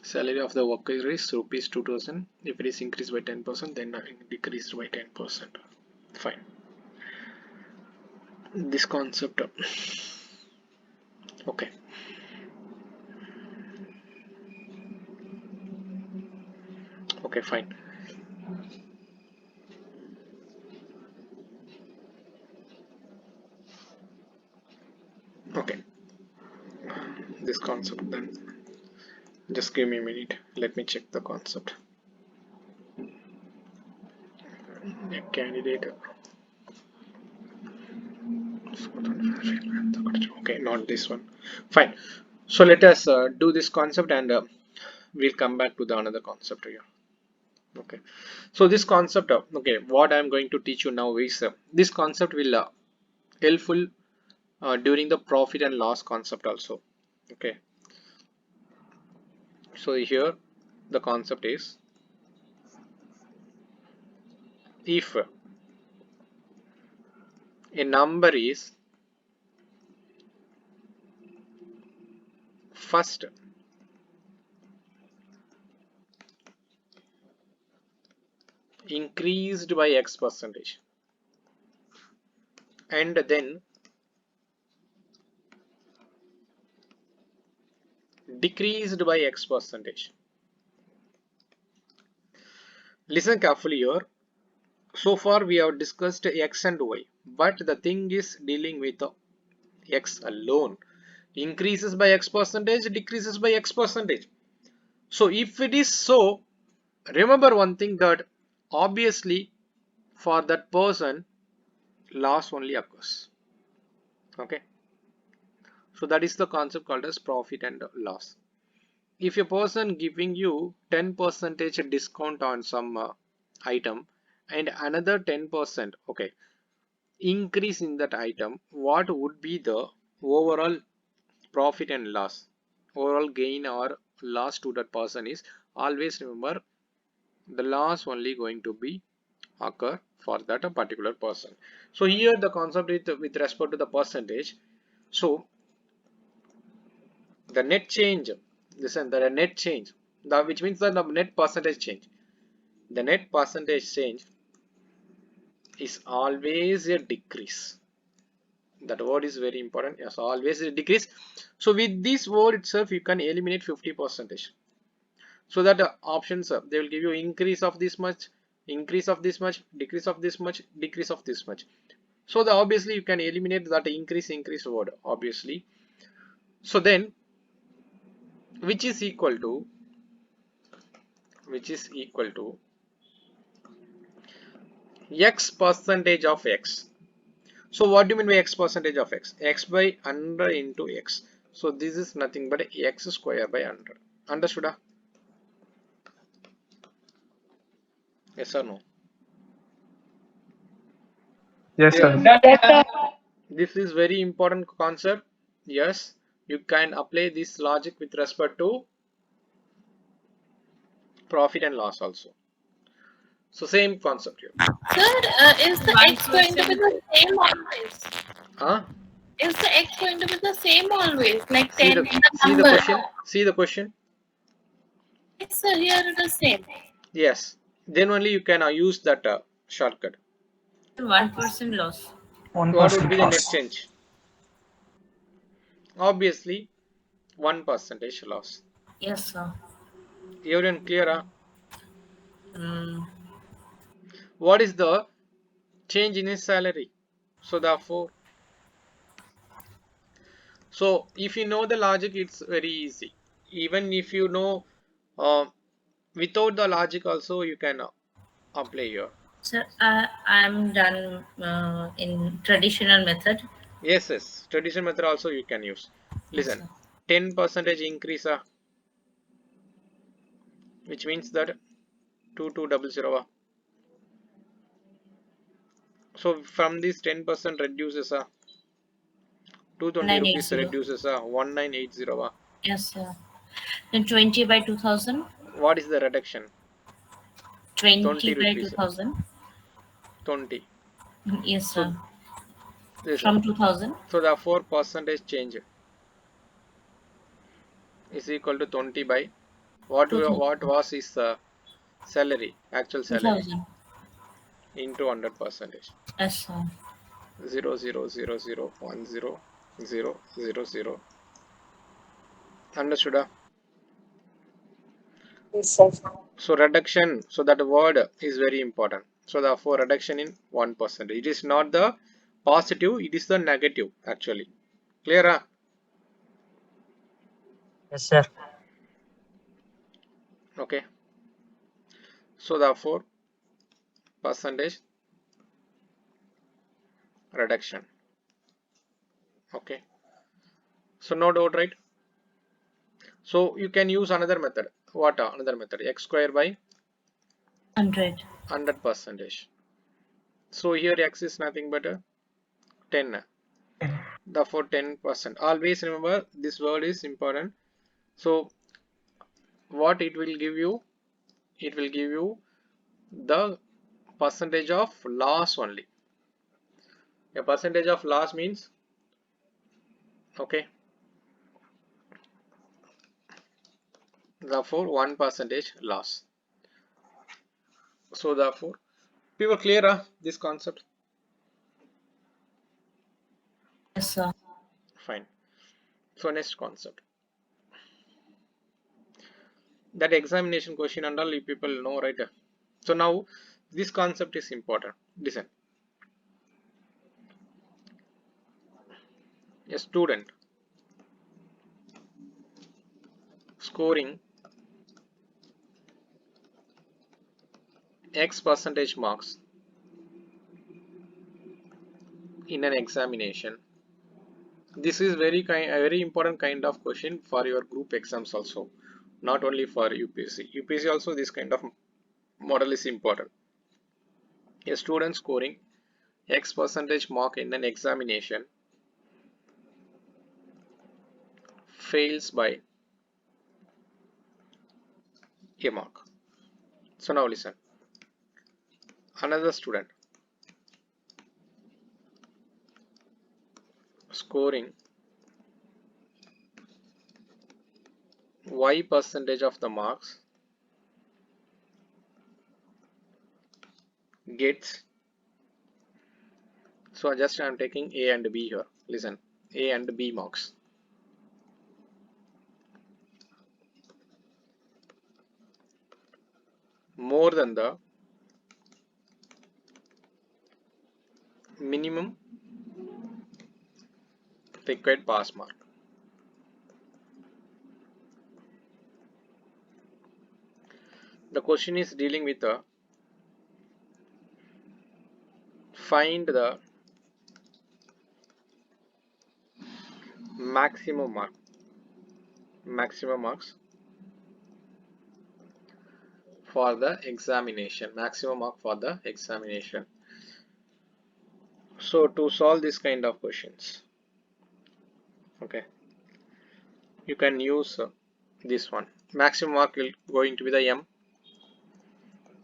Salary of the worker is rupees 2000. If it is increased by 10%, then decreased by 10%. Fine. This concept, okay, okay, fine. Okay, this concept then, just give me a minute, let me check the concept. A candidate, okay, not this one. Fine. So let us do this concept, and we'll come back to the another concept here. Okay, so this concept, okay, what I'm going to teach you now is this concept will helpful during the profit and loss concept also. Okay, so here the concept is, if a number is first increased by X percentage and then decreased by X percentage. Listen carefully here. So far we have discussed X and Y, but the thing is dealing with X alone. Increases by X percentage, decreases by X percentage. So if it is so, remember one thing, that obviously for that person loss only occurs. Okay, so that is the concept called as profit and loss. If a person giving you 10% discount on some item and another 10%, okay, increase in that item, what would be the overall profit and loss? Overall gain or loss to that person is, always remember, the loss only going to be occur for that particular person. So here the concept is with respect to the percentage. So the net change, listen, the net change, the, which means the net percentage change, the net percentage change is always a decrease. That word is very important. Yes, always a decrease. So with this word itself you can eliminate 50%. So that options, they will give you increase of this much, increase of this much, decrease of this much, decrease of this much. So the obviously you can eliminate that increase word, obviously. So then which is equal to, which is equal to X percentage of X. So what do you mean by X percentage of X? X by 100 into X. So this is nothing but X square by 100. Understood? Yes or no? Yes, Yes. sir. This is very important concept. Yes, you can apply this logic with respect to profit and loss also. So same concept here. Sir, is the x going to be the same always? Huh? Is the x going to be the same always? Like See 10, the the see the number? question. See the question. Yes, sir, here it is same. Yes. Then only you can use that shortcut. 1% loss. What would 1% be the net loss. change? Obviously, 1% loss. Yes, sir. Everyone clear? Mm. What is the change in his salary? So therefore, so if you know the logic, it's very easy. Even if you know uh, without the logic also, you can apply here. Sir, I'm done in traditional method. Yes, yes. Traditional method also you can use. Yes, Listen, sir. 10% increase, which means that 2200. So from this 10% reduces 220 rupees 980. reduces 1980. Yes, sir. Then 20 by 2000. What is the reduction? 20 20 by rupees. 2000. 20. Yes, So sir. listen. From 2000. So the 4% change is equal to 20 by what 2000. was his salary, actual salary 2000. into 100%. Yes, sir. 0.00010000. Understood? Yes, sir. So reduction, so that word is very important. So therefore reduction in 1%. It is not the positive, it is the negative actually. Clear? Yes, sir. Okay. So therefore percentage reduction. Okay. So no doubt, right? So you can use another method. What another method? X square by 100. 100%. So here x is nothing but 10. Therefore 10%. Always remember this word is important. So what it will give you? It will give you the percentage of loss only. A percentage of loss means, okay, therefore 1% loss. So therefore people clear this concept? Yes, sir. Fine. So next concept, that examination question and all you people know, right? So now this concept is important. Listen, a student scoring x percentage marks in an examination. This is a very important kind of question for your group exams also, not only for UPSC. UPSC also this kind of model is important. A student scoring x percentage mark in an examination fails by a mark. So now listen, another student scoring y percentage of the marks gets, so just I'm taking A and B here. Listen, A and B marks more than the minimum required pass mark. The question is dealing with the find the maximum marks for the examination, maximum mark for the examination. So to solve this kind of questions, okay, you can use this one. Maximum mark will going to be the M.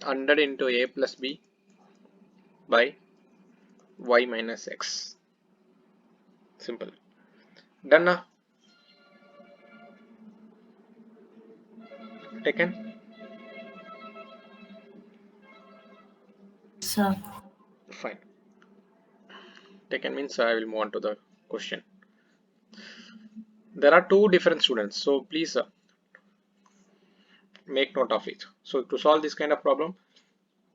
100 into a plus b by y minus x. Simple. Done now. Taken? Sir. Fine. Taken means I will move on to the question. There are two different students, so please make note of it. So to solve this kind of problem,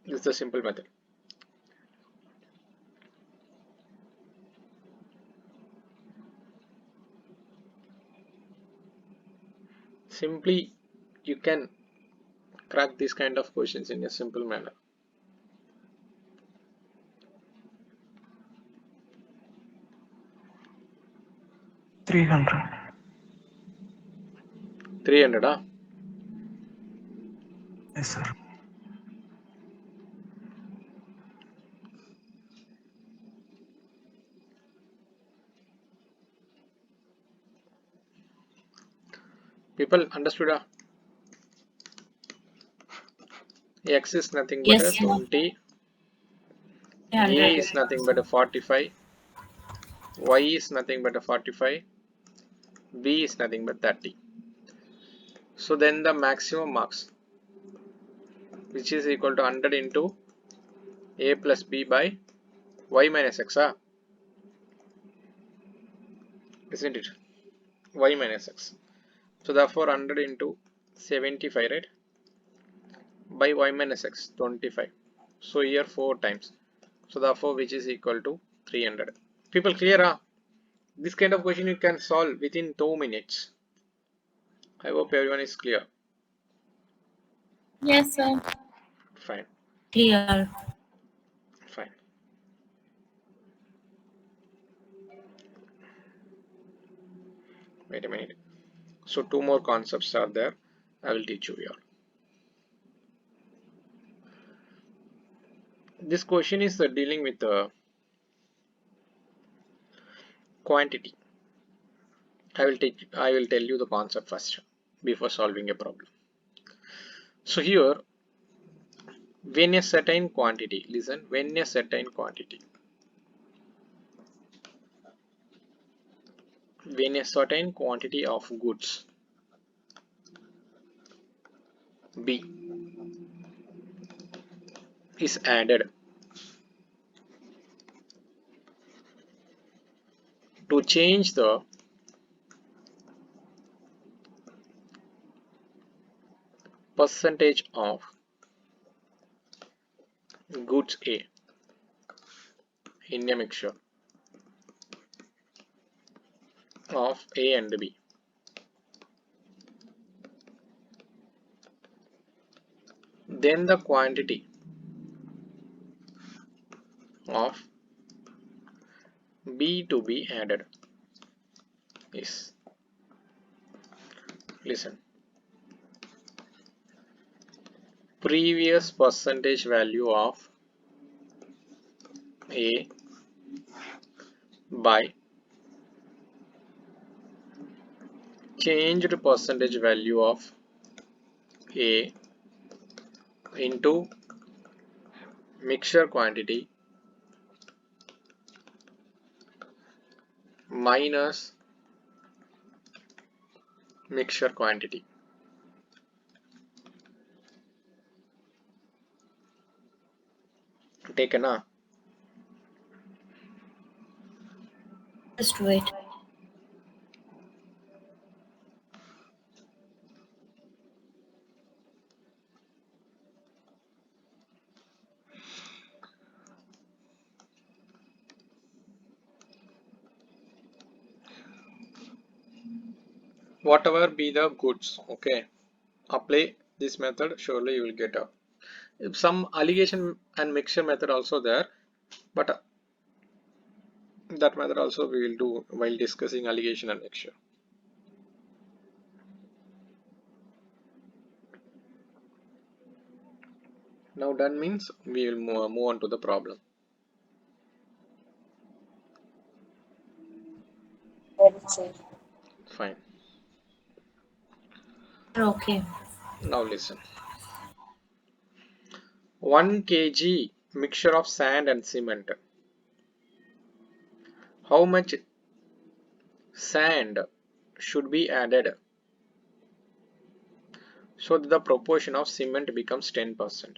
this is the simple method. Simply you can crack these kind of questions in a simple manner. $300. 300, huh? Yes, sir. People understood? X is nothing but a Yes, sir. 20, A 100. is nothing but a 45, Y is nothing but a 45, B is nothing but 30. So then the maximum marks, which is equal to 100 into A plus B by Y minus X, isn't it? Y minus X. So therefore 100 into 75, right? By Y minus X, 25. So here 4 times. So therefore which is equal to 300. People clear? This kind of question you can solve within 2 minutes. I hope everyone is clear. Yes, sir. Fine. Clear. Fine. Wait a minute. So 2 more concepts are there. I will teach you here. This question is dealing with quantity. I will tell you the concept first before solving a problem. So here, when a certain quantity, listen, when a certain quantity, when a certain quantity of goods B is added to change the percentage of goods A in a mixture of A and B, then the quantity of B to be added is, listen, previous percentage value of A by changed percentage value of A into mixture quantity minus mixture quantity. Taken a Just wait. whatever be the goods, okay, apply this method, surely you will get a some allegation and mixture method also there, but that method also we will do while discussing allegation and mixture. Now done means we will move on to the problem. Sir. Fine. Okay. Now listen. 1 kg mixture of sand and cement. How much sand should be added so that the proportion of cement becomes 10%?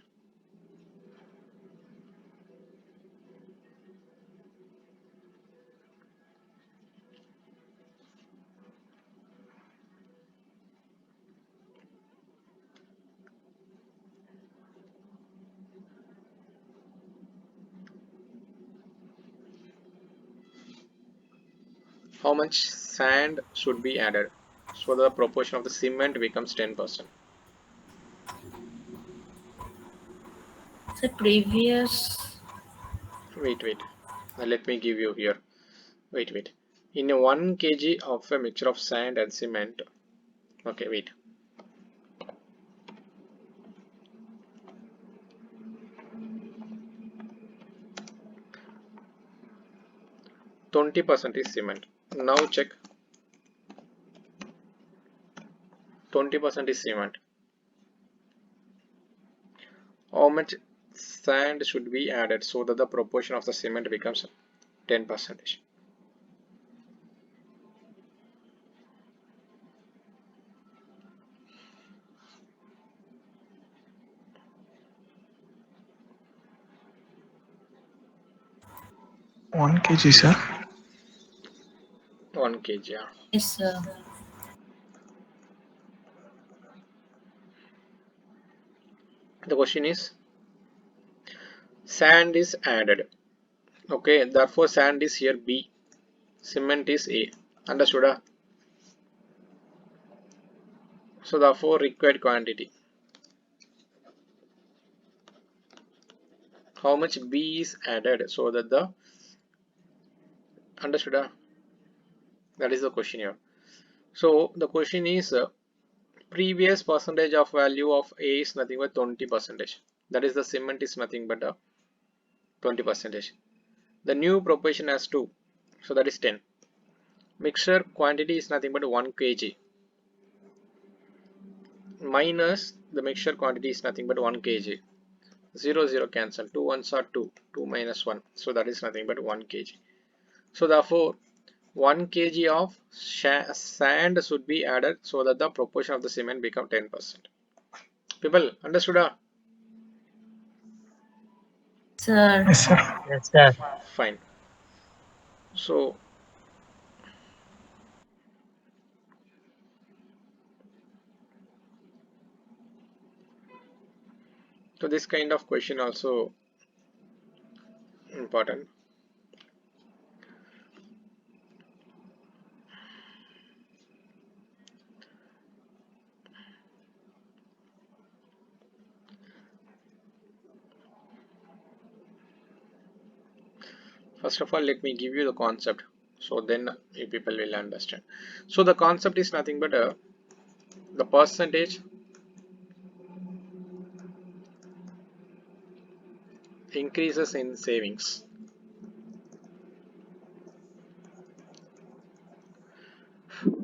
How much sand should be added so the proportion of the cement becomes 10%? The previous. Wait. Let me give you here. Wait. In a 1 kg of a mixture of sand and cement. Okay, wait. %20 is cement. Now check. 20% is cement. How much sand should be added so that the proportion of the cement becomes 10%? One kg, sir. 1 kg. Yeah. Yes, sir. The question is sand is added. Okay, therefore sand is here B. Cement is A. Understood? So therefore required quantity. How much B is added so that the understood? That is the question here. So the question is previous percentage of value of A is nothing but 20%. That is the cement is nothing but 20%. The new proportion has 2, so that is 10. Mixture quantity is nothing but 1 kg minus the mixture quantity is nothing but 1 kg. 0 cancel, 2 ones are 2, 2 minus 1, so that is nothing but 1 kg. So therefore 1 kg of sand should be added so that the proportion of the cement become 10%. People understood? Sir. Yes, sir. Yes, sir. Fine. So this kind of question also important. First of all, let me give you the concept, so then you people will understand. So the concept is nothing but the percentage increases in savings.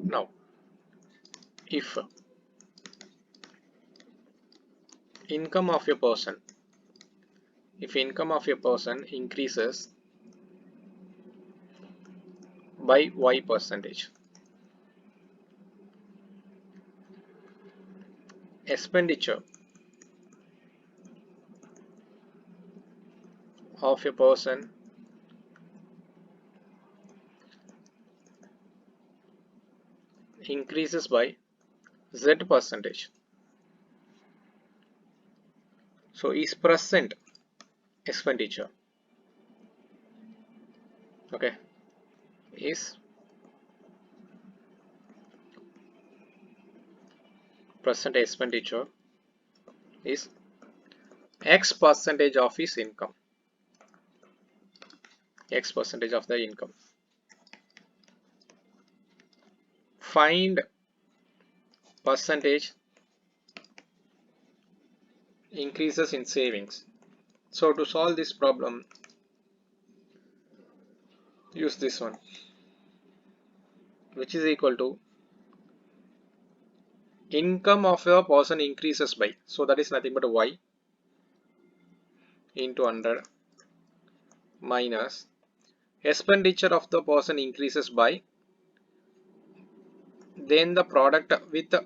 Now, if income of a person, increases by Y percentage, expenditure of a person increases by Z percentage. So is present expenditure, okay, is present expenditure is X percentage of his income, X percentage of the income. Find percentage increases in savings. So to solve this problem, use this one, which is equal to income of a person increases by, so that is nothing but Y into 100 minus expenditure of the person increases by, then the product with the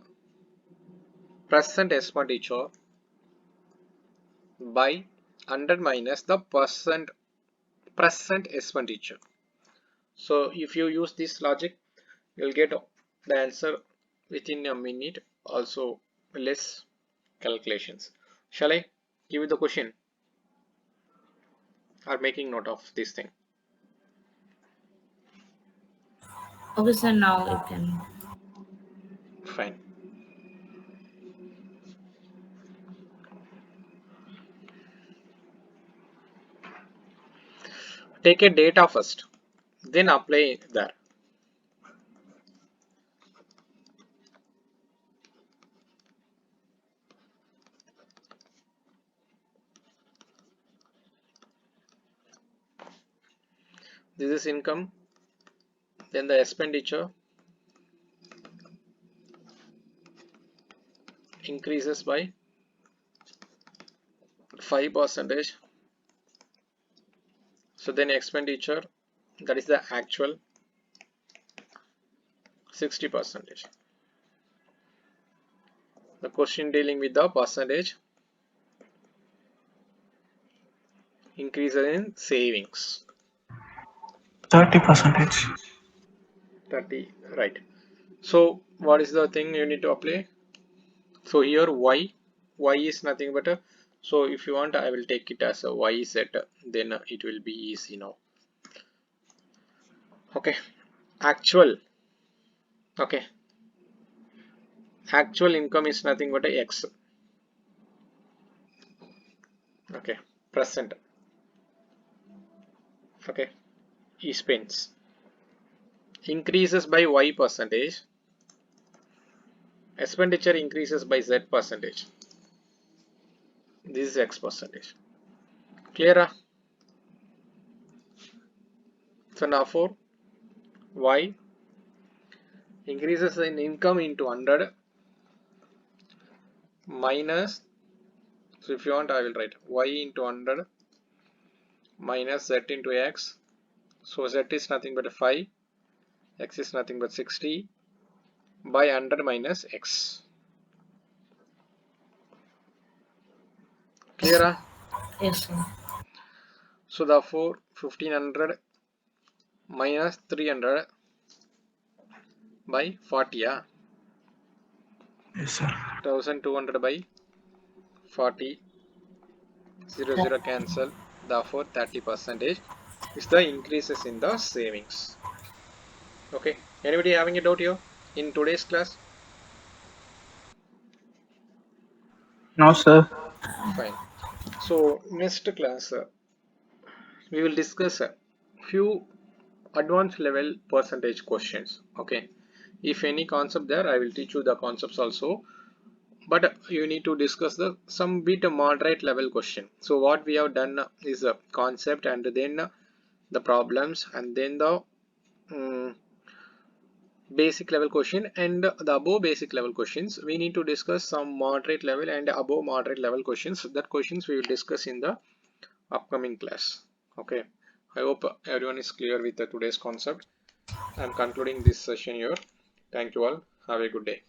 present expenditure by 100 minus the present expenditure. So if you use this logic, you'll get the answer within a minute, also less calculations. Shall I give you the question or making note of this thing? Okay, sir, now you can. Fine. Take a data first, then apply there. This is income, then the expenditure increases by 5%. So then expenditure, that is the actual, 60%. The question dealing with the percentage increases in savings. 30%. 30, right. So what is the thing you need to apply? So here y is nothing but a, so if you want I will take it as a y set, then it will be easy now. Okay, actual, okay, actual income is nothing but a x. Okay, present, okay, expense increases by y percentage, expenditure increases by z percentage, this is x percentage. Clear? So now for y increases in income into 100 minus, so if you want I will write y into 100 minus z into x. So z is nothing but 5, x is nothing but 60 by 100 minus x. Clear? Yes, sir. So therefore 1500 minus 300 by 40, yeah? Yes, sir. 1200 by 40, 0 cancel, therefore 30% is the increases in the savings. Okay, anybody having a doubt here in today's class? No, sir. Fine. So next class we will discuss a few advanced level percentage questions. Okay, if any concept there I will teach you the concepts also, but you need to discuss the some bit moderate level question. So what we have done is a concept and then the problems and then the basic level question, and the above basic level questions we need to discuss some moderate level and above moderate level questions. That questions we will discuss in the upcoming class. Okay, I hope everyone is clear with the today's concept. I'm concluding this session here. Thank you all. Have a good day.